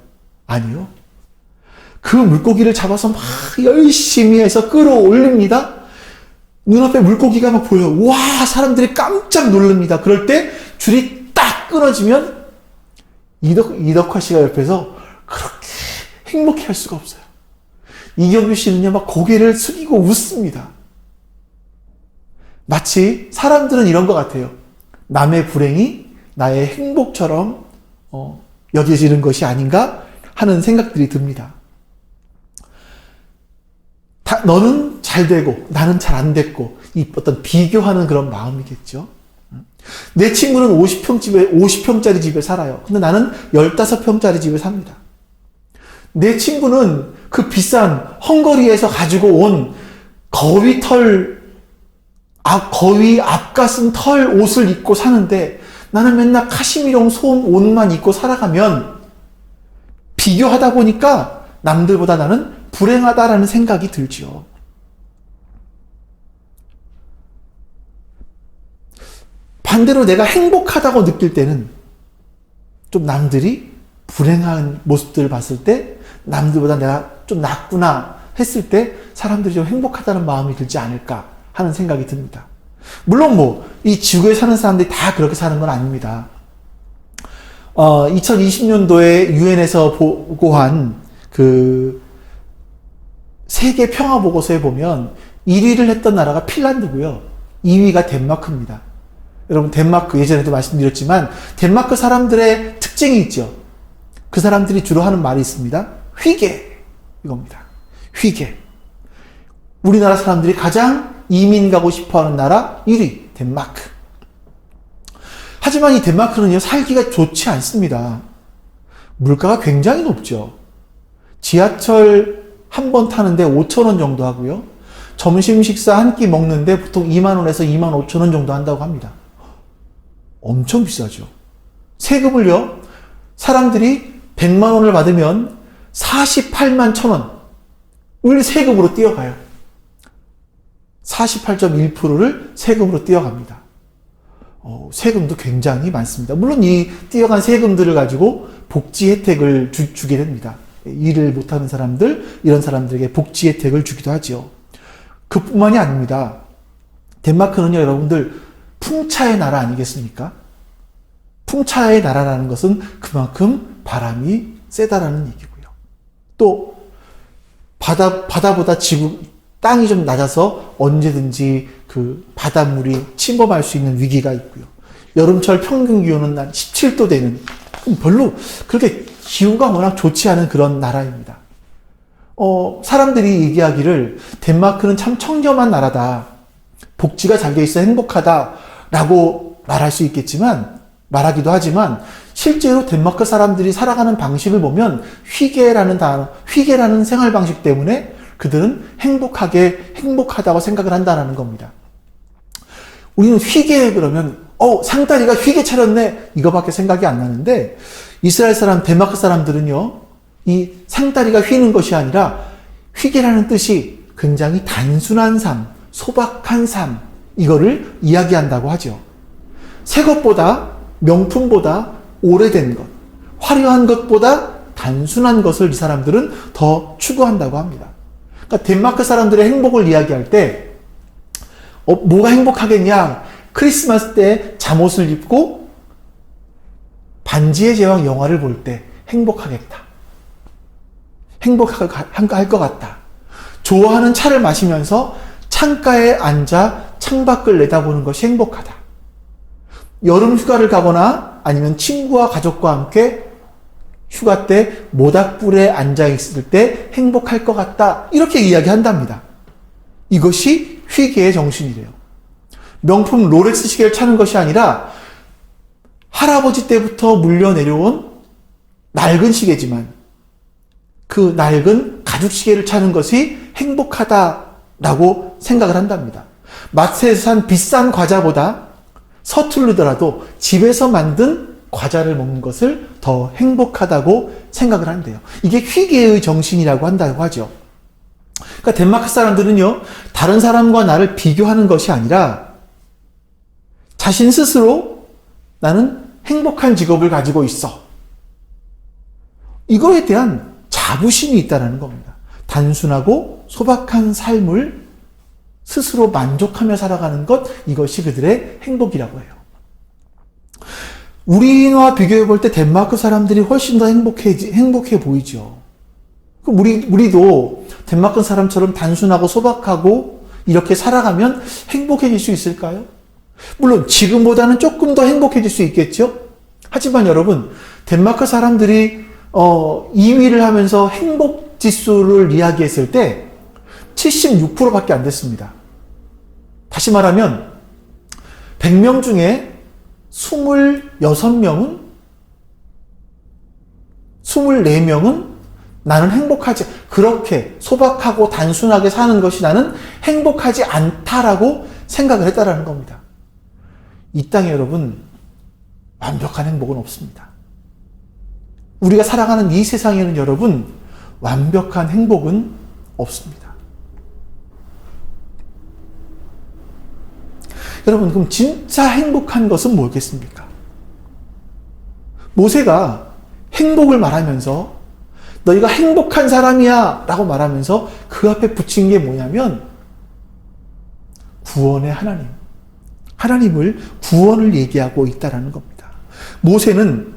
Speaker 2: 아니요. 그 물고기를 잡아서 막 열심히 해서 끌어올립니다. 눈앞에 물고기가 막 보여요. 와, 사람들이 깜짝 놀랍니다. 그럴 때 줄이 딱 끊어지면 이덕화 씨가 옆에서 그렇게 행복해 할 수가 없어요. 이경규 씨는요, 막 고개를 숙이고 웃습니다. 마치 사람들은 이런 것 같아요. 남의 불행이 나의 행복처럼 여겨지는 것이 아닌가 하는 생각들이 듭니다. 너는 잘 되고 나는 잘 안 됐고, 이 어떤 비교하는 그런 마음이겠죠. 내 친구는 50평짜리 집에 살아요. 근데 나는 15평짜리 집에 삽니다. 내 친구는 그 비싼 헝가리에서 가지고 온 거위 앞가슴 털 옷을 입고 사는데, 나는 맨날 카시미롱 솜 옷만 입고 살아가면 비교하다 보니까 남들보다 나는 불행하다라는 생각이 들지요. 반대로 내가 행복하다고 느낄 때는 좀 남들이 불행한 모습들을 봤을 때, 남들보다 내가 좀 낫구나 했을 때 사람들이 좀 행복하다는 마음이 들지 않을까 하는 생각이 듭니다. 물론 이 지구에 사는 사람들이 다 그렇게 사는 건 아닙니다. 2020년도에 유엔에서 보고한 그 세계 평화 보고서에 보면 1위를 했던 나라가 핀란드고요. 2위가 덴마크입니다. 여러분, 덴마크 예전에도 말씀드렸지만 덴마크 사람들의 특징이 있죠. 그 사람들이 주로 하는 말이 있습니다. 휘게, 이겁니다. 휘게. 우리나라 사람들이 가장 이민 가고 싶어하는 나라 1위 덴마크. 하지만 이 덴마크는요, 살기가 좋지 않습니다. 물가가 굉장히 높죠. 지하철 한 번 타는데 5,000원 정도 하고요. 점심 식사 한 끼 먹는데 보통 2만 원에서 2만 5천 원 정도 한다고 합니다. 엄청 비싸죠. 세금을요, 사람들이 100만 원을 받으면 48만 1,000원을 세금으로 떼어가요. 48.1%를 세금으로 떼어갑니다. 세금도 굉장히 많습니다. 물론 이 떼어간 세금들을 가지고 복지 혜택을 주게 됩니다. 일을 못하는 사람들, 이런 사람들에게 복지 혜택을 주기도 하죠. 그뿐만이 아닙니다. 덴마크는요, 여러분들 풍차의 나라 아니겠습니까? 풍차의 나라라는 것은 그만큼 바람이 세다라는 얘기고요. 또 바다보다 땅이 좀 낮아서 언제든지 그 바닷물이 침범할 수 있는 위기가 있고요. 여름철 평균 기온은 한 17도 되는, 별로 그렇게 기후가 워낙 좋지 않은 그런 나라입니다. 사람들이 얘기하기를 덴마크는 참 청렴한 나라다, 복지가 잘 돼 있어 행복하다라고 말하기도 하지만 실제로 덴마크 사람들이 살아가는 방식을 보면 휘게라는 생활 방식 때문에 그들은 행복하다고 생각을 한다는 겁니다. 우리는 휘게 그러면 상다리가 휘게 차렸네, 이거밖에 생각이 안 나는데, 이스라엘 사람, 덴마크 사람들은요, 이 상다리가 휘는 것이 아니라 휘게라는 뜻이 굉장히 단순한 삶, 소박한 삶, 이거를 이야기한다고 하죠. 새 것보다, 명품보다 오래된 것, 화려한 것보다 단순한 것을 이 사람들은 더 추구한다고 합니다. 그러니까 덴마크 사람들의 행복을 이야기할 때 뭐가 행복하겠냐? 크리스마스 때 잠옷을 입고 반지의 제왕 영화를 볼 때 행복하겠다. 행복할 것 같다. 좋아하는 차를 마시면서 창가에 앉아 창밖을 내다보는 것이 행복하다. 여름 휴가를 가거나 아니면 친구와 가족과 함께 휴가 때 모닥불에 앉아 있을 때 행복할 것 같다. 이렇게 이야기한답니다. 이것이 휘게의 정신이래요. 명품 롤렉스 시계를 차는 것이 아니라 할아버지 때부터 물려내려온 낡은 시계지만 그 낡은 가죽 시계를 차는 것이 행복하다라고 생각을 한답니다. 마트에서 산 비싼 과자보다 서투르더라도 집에서 만든 과자를 먹는 것을 더 행복하다고 생각을 한대요. 이게 휘게의 정신이라고 한다고 하죠. 그러니까 덴마크 사람들은요, 다른 사람과 나를 비교하는 것이 아니라 자신 스스로 나는 행복한 직업을 가지고 있어, 이거에 대한 자부심이 있다는 겁니다. 단순하고 소박한 삶을 스스로 만족하며 살아가는 것, 이것이 그들의 행복이라고 해요. 우리와 비교해 볼 때 덴마크 사람들이 훨씬 더 행복해 보이죠. 우리도 덴마크 사람처럼 단순하고 소박하고 이렇게 살아가면 행복해질 수 있을까요? 물론 지금보다는 조금 더 행복해질 수 있겠죠? 하지만 여러분, 덴마크 사람들이 2위를 하면서 행복 지수를 이야기했을 때 76%밖에 안 됐습니다. 다시 말하면 100명 중에 24명은 24명은 나는 그렇게 소박하고 단순하게 사는 것이 나는 행복하지 않다라고 생각을 했다라는 겁니다. 이 땅에 여러분, 완벽한 행복은 없습니다. 우리가 살아가는 이 세상에는 여러분, 완벽한 행복은 없습니다. 여러분, 그럼 진짜 행복한 것은 뭐겠습니까? 모세가 행복을 말하면서 너희가 행복한 사람이야 라고 말하면서 그 앞에 붙인 게 뭐냐면 구원의 하나님을 구원을 얘기하고 있다는 겁니다. 모세는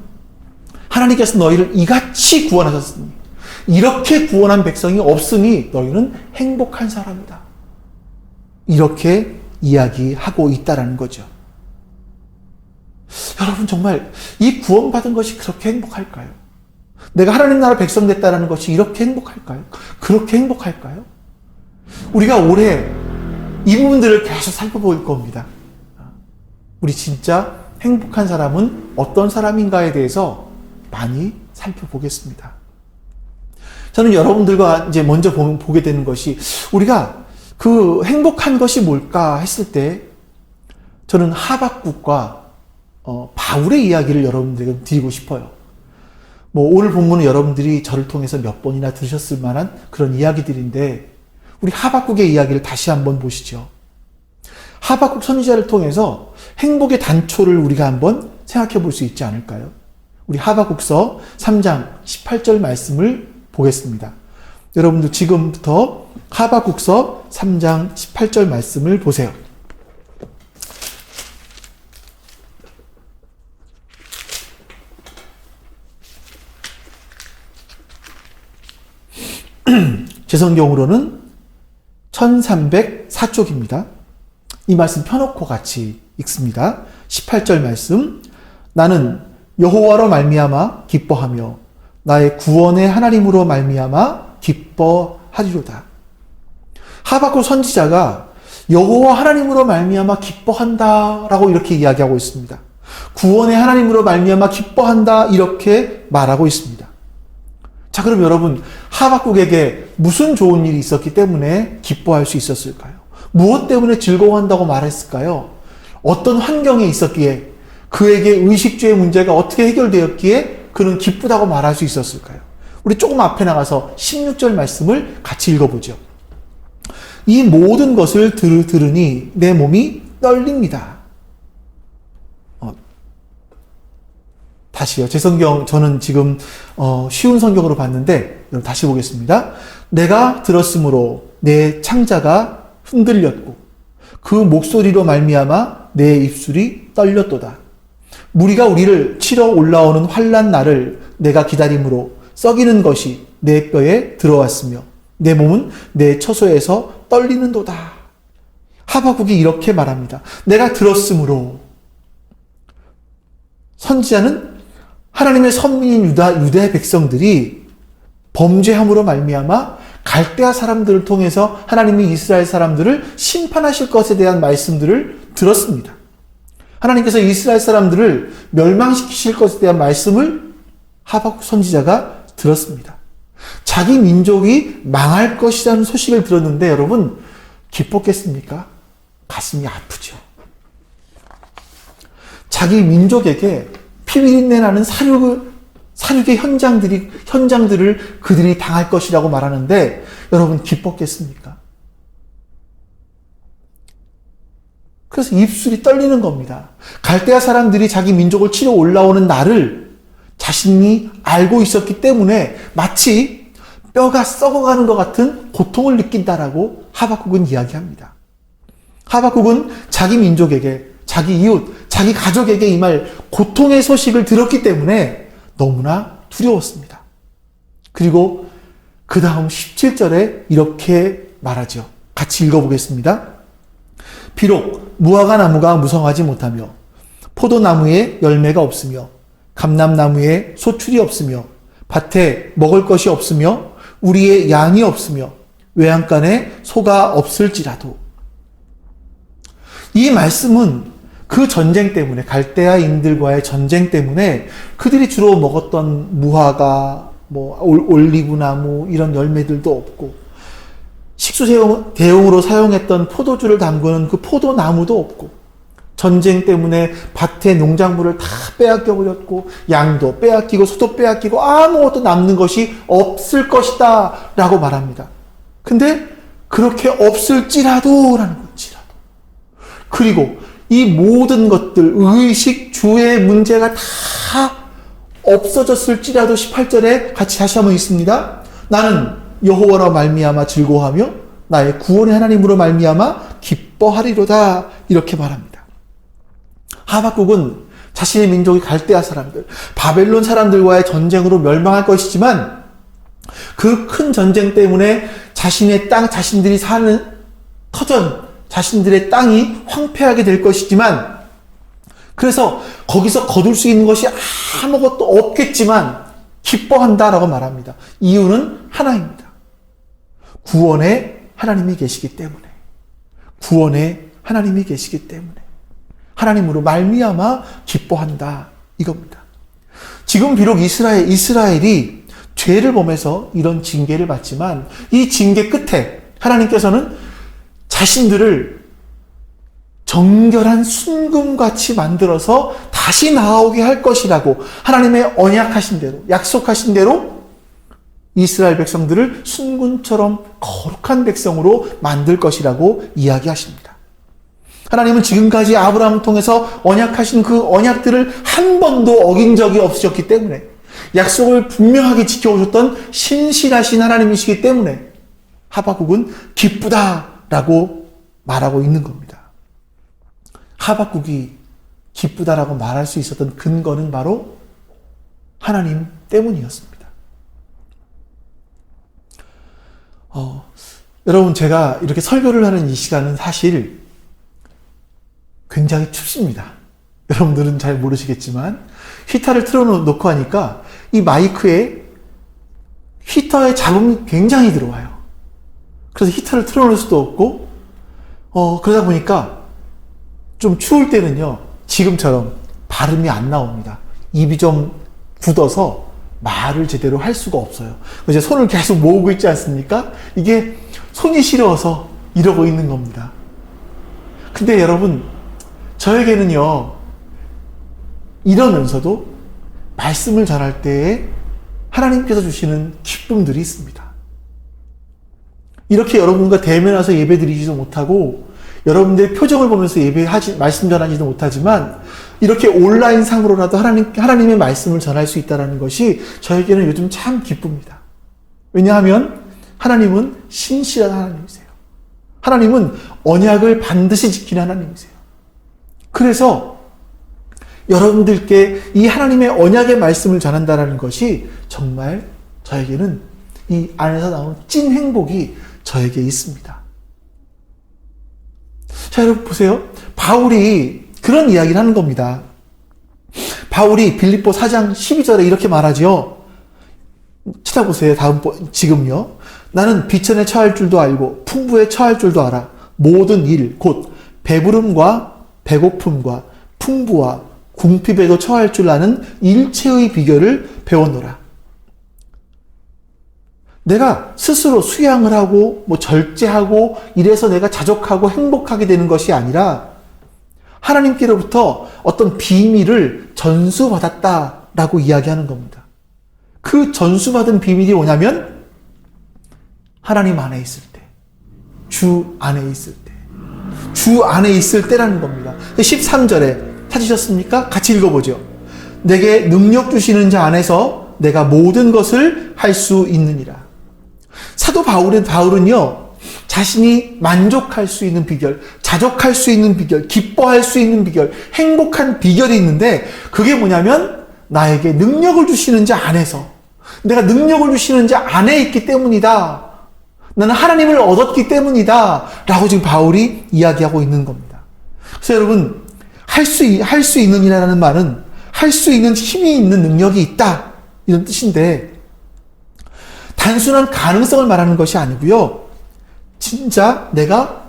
Speaker 2: 하나님께서 너희를 이같이 구원하셨으니, 이렇게 구원한 백성이 없으니 너희는 행복한 사람이다, 이렇게 이야기하고 있다는 거죠. 여러분, 정말 이 구원받은 것이 그렇게 행복할까요? 내가 하나님 나라 백성 됐다는 것이 이렇게 행복할까요? 그렇게 행복할까요? 우리가 올해 이 부분들을 계속 살펴볼 겁니다. 우리 진짜 행복한 사람은 어떤 사람인가에 대해서 많이 살펴보겠습니다. 저는 여러분들과 이제 먼저 보게 되는 것이, 우리가 그 행복한 것이 뭘까 했을 때 저는 하박국과 바울의 이야기를 여러분들에게 드리고 싶어요. 오늘 본문은 여러분들이 저를 통해서 몇 번이나 들으셨을 만한 그런 이야기들인데, 우리 하박국의 이야기를 다시 한번 보시죠. 하박국 선지자를 통해서 행복의 단초를 우리가 한번 생각해 볼 수 있지 않을까요? 우리 하박국서 3장 18절 말씀을 보겠습니다. 여러분도 지금부터 하박국서 3장 18절 말씀을 보세요. 제 성경으로는 1304쪽입니다. 이 말씀 펴놓고 같이 읽습니다. 18절 말씀. 나는 여호와로 말미암아 기뻐하며 나의 구원의 하나님으로 말미암아 기뻐하리로다. 하박국 선지자가 여호와 하나님으로 말미암아 기뻐한다라고 이렇게 이야기하고 있습니다. 구원의 하나님으로 말미암아 기뻐한다 이렇게 말하고 있습니다. 자, 그럼 여러분, 하박국에게 무슨 좋은 일이 있었기 때문에 기뻐할 수 있었을까요? 무엇 때문에 즐거워한다고 말했을까요? 어떤 환경에 있었기에, 그에게 의식주의 문제가 어떻게 해결되었기에 그는 기쁘다고 말할 수 있었을까요? 우리 조금 앞에 나가서 16절 말씀을 같이 읽어보죠. 이 모든 것을 들으니 내 몸이 떨립니다. 다시요. 제 성경, 저는 지금 쉬운 성경으로 봤는데 여러분 다시 보겠습니다. 내가 들었으므로 내 창자가 흔들렸고 그 목소리로 말미암아 내 입술이 떨렸도다. 무리가 우리를 치러 올라오는 환난 날을 내가 기다림으로 썩이는 것이 내 뼈에 들어왔으며 내 몸은 내 처소에서 떨리는도다. 하박국이 이렇게 말합니다. 내가 들었으므로. 선지자는 하나님의 선민인 유대 백성들이 범죄함으로 말미암아 갈대아 사람들을 통해서 하나님이 이스라엘 사람들을 심판하실 것에 대한 말씀들을 들었습니다. 하나님께서 이스라엘 사람들을 멸망시키실 것에 대한 말씀을 하박국 선지자가 들었습니다. 자기 민족이 망할 것이라는 소식을 들었는데 여러분 기뻤겠습니까? 가슴이 아프죠. 자기 민족에게 피비린내 나는 사륙의 현장들을 그들이 당할 것이라고 말하는데 여러분 기뻤겠습니까? 그래서 입술이 떨리는 겁니다. 갈대아 사람들이 자기 민족을 치러 올라오는 날을 자신이 알고 있었기 때문에 마치 뼈가 썩어가는 것 같은 고통을 느낀다라고 하박국은 이야기합니다. 하박국은 자기 민족에게, 자기 이웃, 자기 가족에게 임할 고통의 소식을 들었기 때문에 너무나 두려웠습니다. 그리고 그 다음 17절에 이렇게 말하죠. 같이 읽어보겠습니다. 비록 무화과 나무가 무성하지 못하며 포도나무에 열매가 없으며 감람나무에 소출이 없으며 밭에 먹을 것이 없으며 우리의 양이 없으며 외양간에 소가 없을지라도. 이 말씀은 그 전쟁 때문에, 갈대아인들과의 전쟁 때문에 그들이 주로 먹었던 무화과, 올리브나무 이런 열매들도 없고 식수 대용으로 사용했던 포도주를 담그는 그 포도나무도 없고 전쟁 때문에 밭의 농작물을 다 빼앗겨 버렸고 양도 빼앗기고 소도 빼앗기고 아무것도 남는 것이 없을 것이다 라고 말합니다. 근데 그렇게 없을지라도 라는 것이라도. 그리고 이 모든 것들, 의식, 주의 문제가 다 없어졌을지라도 18절에 같이 다시 한번 읽습니다. 나는 여호와로 말미암아 즐거워하며 나의 구원의 하나님으로 말미암아 기뻐하리로다. 이렇게 말합니다. 하박국은 자신의 민족이 갈대아 사람들, 바벨론 사람들과의 전쟁으로 멸망할 것이지만 그 큰 전쟁 때문에 자신의 땅, 자신들이 사는 터전, 자신들의 땅이 황폐하게 될 것이지만 그래서 거기서 거둘 수 있는 것이 아무것도 없겠지만 기뻐한다라고 말합니다. 이유는 하나입니다. 구원의 하나님이 계시기 때문에. 구원의 하나님이 계시기 때문에. 하나님으로 말미암아 기뻐한다. 이겁니다. 지금 비록 이스라엘이 죄를 범해서 이런 징계를 받지만 이 징계 끝에 하나님께서는 자신들을 정결한 순금같이 만들어서 다시 나오게 할 것이라고 하나님의 언약하신 대로, 약속하신 대로 이스라엘 백성들을 순군처럼 거룩한 백성으로 만들 것이라고 이야기하십니다. 하나님은 지금까지 아브라함을 통해서 언약하신 그 언약들을 한 번도 어긴 적이 없으셨기 때문에, 약속을 분명하게 지켜오셨던 신실하신 하나님이시기 때문에 하박국은 기쁘다라고 말하고 있는 겁니다. 하박국이 기쁘다라고 말할 수 있었던 근거는 바로 하나님 때문이었습니다. 여러분, 제가 이렇게 설교를 하는 이 시간은 사실 굉장히 춥습니다. 여러분들은 잘 모르시겠지만 히터를 틀어놓고 하니까 이 마이크에 히터의 잡음이 굉장히 들어와요. 그래서 히터를 틀어놓을 수도 없고 그러다 보니까 좀 추울 때는요, 지금처럼 발음이 안 나옵니다. 입이 좀 굳어서 말을 제대로 할 수가 없어요. 이제 손을 계속 모으고 있지 않습니까? 이게 손이 시려워서 이러고 있는 겁니다. 근데 여러분, 저에게는요, 이러면서도 말씀을 전할 때에 하나님께서 주시는 기쁨들이 있습니다. 이렇게 여러분과 대면해서 예배 드리지도 못하고 여러분들의 표정을 보면서 말씀 전하지도 못하지만 이렇게 온라인 상으로라도 하나님의 말씀을 전할 수 있다는 것이 저에게는 요즘 참 기쁩니다. 왜냐하면 하나님은 신실한 하나님이세요. 하나님은 언약을 반드시 지키는 하나님이세요. 그래서 여러분들께 이 하나님의 언약의 말씀을 전한다는 것이 정말 저에게는 이 안에서 나오는 찐 행복이 저에게 있습니다. 자, 여러분 보세요. 바울이 그런 이야기를 하는 겁니다. 바울이 빌립보 4장 12절에 이렇게 말하죠. 찾아보세요. 지금요. 나는 비천에 처할 줄도 알고 풍부에 처할 줄도 알아. 모든 일, 곧 배부름과 배고픔과 풍부와 궁핍에도 처할 줄 아는 일체의 비결을 배웠노라. 내가 스스로 수양을 하고 절제하고 이래서 내가 자족하고 행복하게 되는 것이 아니라 하나님께로부터 어떤 비밀을 전수받았다라고 이야기하는 겁니다. 그 전수받은 비밀이 뭐냐면 하나님 안에 있을 때, 주 안에 있을 때, 주 안에 있을 때라는 겁니다. 13절에 찾으셨습니까? 같이 읽어보죠. 내게 능력 주시는 자 안에서 내가 모든 것을 할 수 있느니라. 사도 바울은요, 자신이 만족할 수 있는 비결, 자족할 수 있는 비결, 기뻐할 수 있는 비결, 행복한 비결이 있는데 그게 뭐냐면 나에게 능력을 주시는 자 안에서, 내가 능력을 주시는 자 안에 있기 때문이다. 나는 하나님을 얻었기 때문이다. 라고 지금 바울이 이야기하고 있는 겁니다. 그래서 여러분, 할 수 있는이라는 말은 할 수 있는 힘이 있는 능력이 있다. 이런 뜻인데 단순한 가능성을 말하는 것이 아니고요. 진짜 내가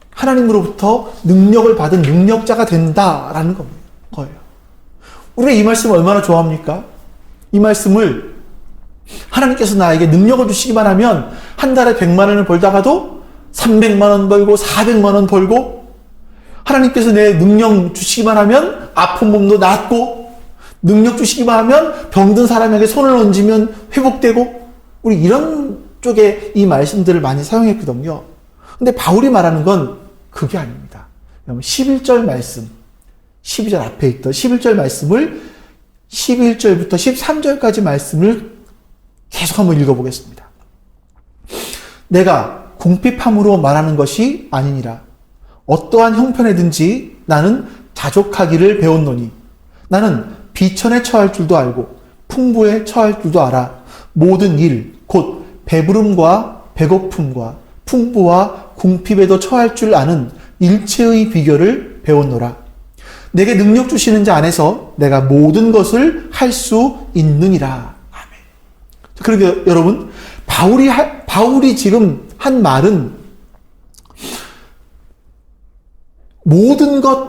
Speaker 2: 하나님으로부터 능력을 받은 능력자가 된다라는 거예요. 우리가 이 말씀을 얼마나 좋아합니까? 이 말씀을 하나님께서 나에게 능력을 주시기만 하면 한 달에 100만 원을 벌다가도 300만 원 벌고 400만 원 벌고, 하나님께서 내 능력 주시기만 하면 아픈 몸도 낫고, 능력 주시기만 하면 병든 사람에게 손을 얹으면 회복되고, 우리 이런 쪽에 이 말씀들을 많이 사용했거든요. 근데 바울이 말하는 건 그게 아닙니다. 11절 말씀, 12절 앞에 있던 11절 말씀을 11절부터 13절까지 말씀을 계속 한번 읽어보겠습니다. 내가 궁핍함으로 말하는 것이 아니니라. 어떠한 형편에든지 나는 자족하기를 배웠노니 나는 비천에 처할 줄도 알고 풍부에 처할 줄도 알아. 모든 일, 곧 배부름과 배고픔과 풍부와 궁핍에도 처할 줄 아는 일체의 비결을 배웠노라. 내게 능력 주시는 자 안에서 내가 모든 것을 할 수 있느니라. 아멘. 그러니까 여러분, 바울이 지금 한 말은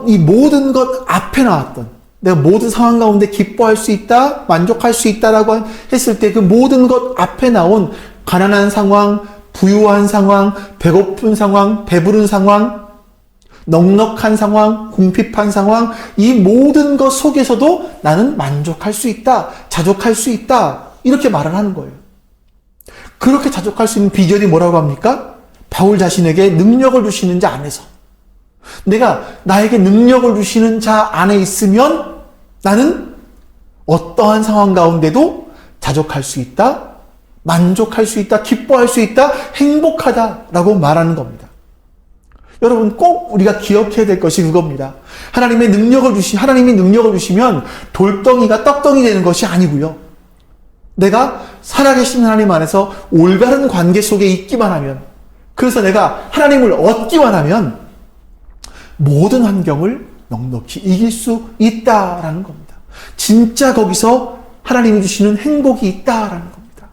Speaker 2: 이 모든 것 앞에 나왔던, 내가 모든 상황 가운데 기뻐할 수 있다, 만족할 수 있다라고 했을 때 그 모든 것 앞에 나온 가난한 상황, 부유한 상황, 배고픈 상황, 배부른 상황, 넉넉한 상황, 궁핍한 상황, 이 모든 것 속에서도 나는 만족할 수 있다, 자족할 수 있다, 이렇게 말을 하는 거예요. 그렇게 자족할 수 있는 비결이 뭐라고 합니까? 바울 자신에게 능력을 주시는 자 안에서. 내가 나에게 능력을 주시는 자 안에 있으면 나는 어떠한 상황 가운데도 자족할 수 있다, 만족할 수 있다, 기뻐할 수 있다, 행복하다라고 말하는 겁니다. 여러분 꼭 우리가 기억해야 될 것이 그겁니다. 하나님이 능력을 주시면 돌덩이가 떡덩이 되는 것이 아니고요. 내가 살아계신 하나님 안에서 올바른 관계 속에 있기만 하면, 그래서 내가 하나님을 얻기만 하면 모든 환경을 넉넉히 이길 수 있다라는 겁니다. 진짜 거기서 하나님이 주시는 행복이 있다라는 겁니다.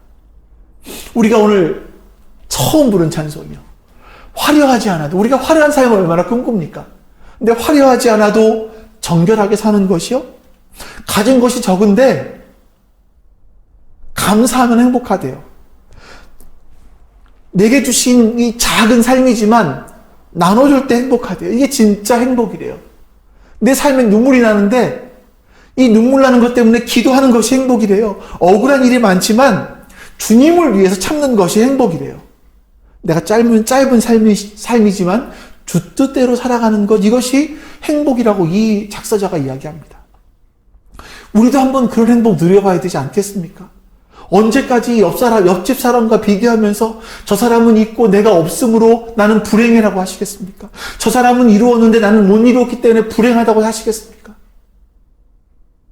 Speaker 2: 우리가 오늘 처음 부른 찬송이요. 화려하지 않아도, 우리가 화려한 삶을 얼마나 꿈꿉니까? 근데 화려하지 않아도 정결하게 사는 것이요? 가진 것이 적은데 감사하면 행복하대요. 내게 주신 이 작은 삶이지만 나눠줄 때 행복하대요. 이게 진짜 행복이래요. 내 삶에 눈물이 나는데 이 눈물 나는 것 때문에 기도하는 것이 행복이래요. 억울한 일이 많지만 주님을 위해서 참는 것이 행복이래요. 내가 짧은 삶이지만 주 뜻대로 살아가는 것, 이것이 행복이라고 이 작사자가 이야기합니다. 우리도 한번 그런 행복 누려봐야 되지 않겠습니까? 언제까지 옆집 사람과 비교하면서 저 사람은 있고 내가 없으므로 나는 불행해라고 하시겠습니까? 저 사람은 이루었는데 나는 못 이루었기 때문에 불행하다고 하시겠습니까?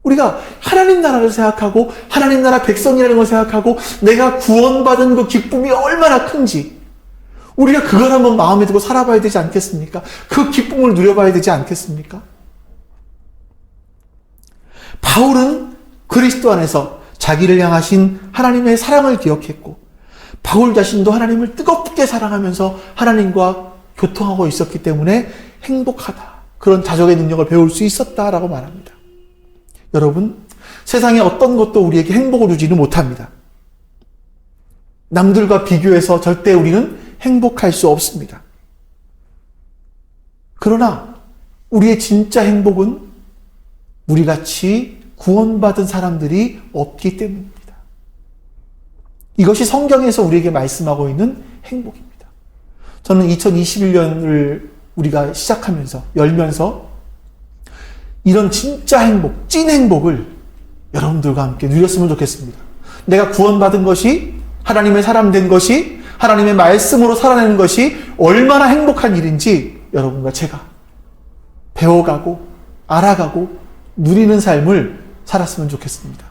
Speaker 2: 우리가 하나님 나라를 생각하고 하나님 나라 백성이라는 걸 생각하고 내가 구원받은 그 기쁨이 얼마나 큰지 우리가 그걸 한번 마음에 두고 살아봐야 되지 않겠습니까? 그 기쁨을 누려봐야 되지 않겠습니까? 바울은 그리스도 안에서 자기를 향하신 하나님의 사랑을 기억했고, 바울 자신도 하나님을 뜨겁게 사랑하면서 하나님과 교통하고 있었기 때문에 행복하다, 그런 자족의 능력을 배울 수 있었다라고 말합니다. 여러분, 세상에 어떤 것도 우리에게 행복을 주지는 못합니다. 남들과 비교해서 절대 우리는 행복할 수 없습니다. 그러나 우리의 진짜 행복은 우리같이 구원받은 사람들이 없기 때문입니다. 이것이 성경에서 우리에게 말씀하고 있는 행복입니다. 저는 2021년을 우리가 시작하면서, 열면서 이런 진짜 행복, 찐 행복을 여러분들과 함께 누렸으면 좋겠습니다. 내가 구원받은 것이, 하나님의 사람 된 것이, 하나님의 말씀으로 살아내는 것이 얼마나 행복한 일인지 여러분과 제가 배워가고 알아가고 누리는 삶을 살았으면 좋겠습니다.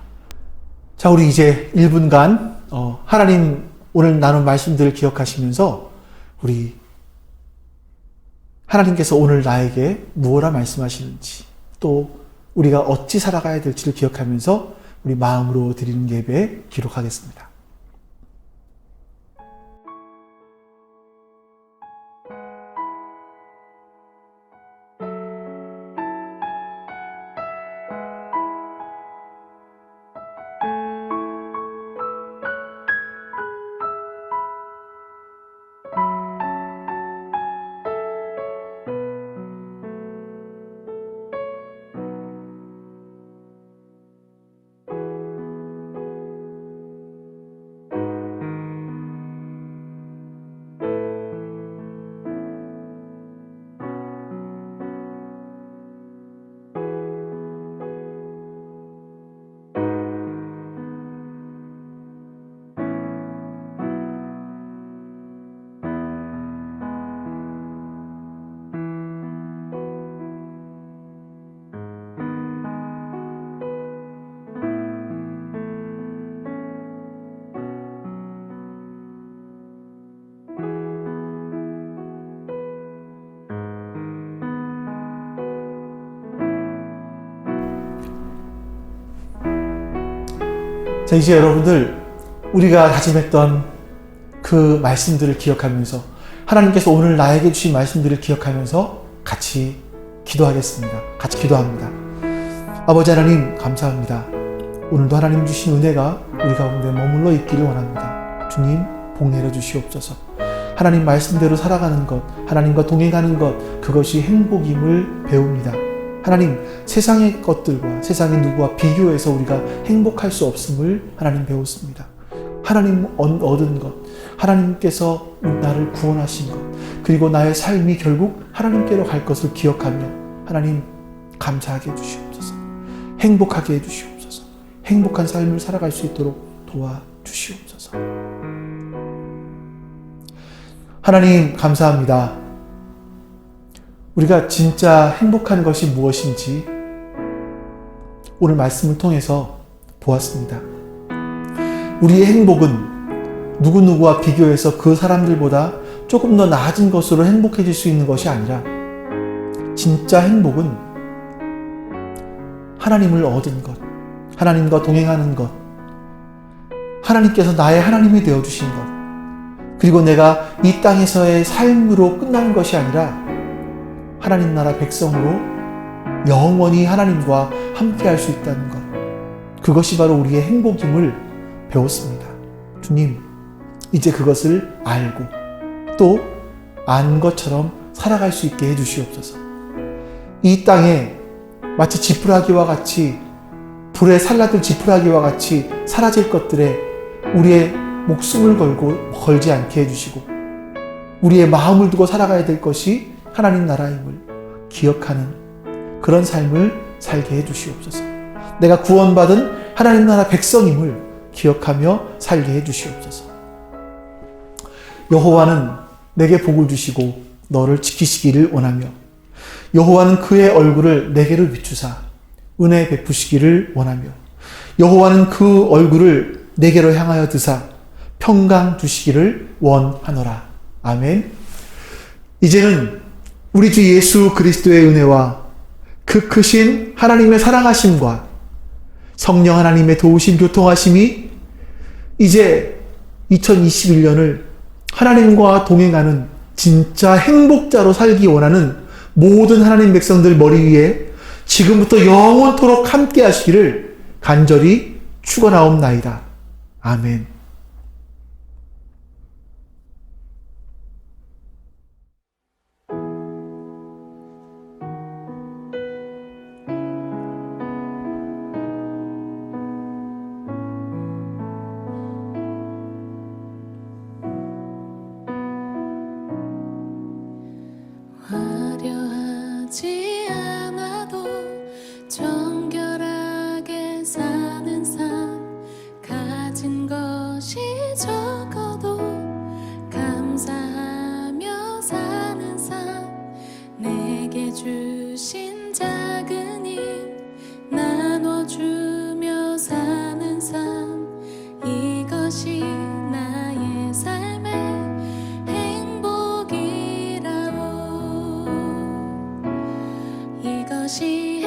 Speaker 2: 자, 우리 이제 1분간 하나님 오늘 나눈 말씀들을 기억하시면서 우리 하나님께서 오늘 나에게 무엇라 말씀하시는지, 또 우리가 어찌 살아가야 될지를 기억하면서 우리 마음으로 드리는 예배 기록하겠습니다. 자, 이제 여러분들, 우리가 다짐했던 그 말씀들을 기억하면서, 하나님께서 오늘 나에게 주신 말씀들을 기억하면서 같이 기도하겠습니다. 같이 기도합니다. 아버지 하나님, 감사합니다. 오늘도 하나님 주신 은혜가 우리 가운데 머물러 있기를 원합니다. 주님, 복 내려 주시옵소서. 하나님 말씀대로 살아가는 것, 하나님과 동행하는 것, 그것이 행복임을 배웁니다. 하나님, 세상의 것들과 세상의 누구와 비교해서 우리가 행복할 수 없음을 하나님 배웠습니다. 하나님 얻은 것, 하나님께서 나를 구원하신 것, 그리고 나의 삶이 결국 하나님께로 갈 것을 기억하며 하나님 감사하게 해주시옵소서. 행복하게 해주시옵소서. 행복한 삶을 살아갈 수 있도록 도와주시옵소서. 하나님 감사합니다. 우리가 진짜 행복한 것이 무엇인지 오늘 말씀을 통해서 보았습니다. 우리의 행복은 누구누구와 비교해서 그 사람들보다 조금 더 나아진 것으로 행복해질 수 있는 것이 아니라 진짜 행복은 하나님을 얻은 것, 하나님과 동행하는 것, 하나님께서 나의 하나님이 되어주신 것, 그리고 내가 이 땅에서의 삶으로 끝나는 것이 아니라 하나님 나라 백성으로 영원히 하나님과 함께 할 수 있다는 것, 그것이 바로 우리의 행복임을 배웠습니다. 주님, 이제 그것을 알고 또 안 것처럼 살아갈 수 있게 해주시옵소서. 이 땅에 마치 지푸라기와 같이, 불에 살라들 지푸라기와 같이 사라질 것들에 우리의 목숨을 걸지 않게 해주시고, 우리의 마음을 두고 살아가야 될 것이 하나님 나라임을 기억하는 그런 삶을 살게 해주시옵소서. 내가 구원받은 하나님 나라 백성임을 기억하며 살게 해주시옵소서. 여호와는 내게 복을 주시고 너를 지키시기를 원하며, 여호와는 그의 얼굴을 내게로 비추사 은혜 베푸시기를 원하며, 여호와는 그 얼굴을 내게로 향하여 드사 평강 주시기를 원하노라. 아멘. 이제는 우리 주 예수 그리스도의 은혜와 그 크신 하나님의 사랑하심과 성령 하나님의 도우심 교통하심이 이제 2021년을 하나님과 동행하는 진짜 행복자로 살기 원하는 모든 하나님 백성들 머리 위에 지금부터 영원토록 함께 하시기를 간절히 축원하옵나이다. 아멘.
Speaker 1: 화려하지 않아도 정결하게 사는 삶, 가진 것이 적어도 감사하며 사는 삶, 내게 주신 작은 힘 나눠주며 사는 삶, 이것이 나의 삶의 행복이라오. 이것이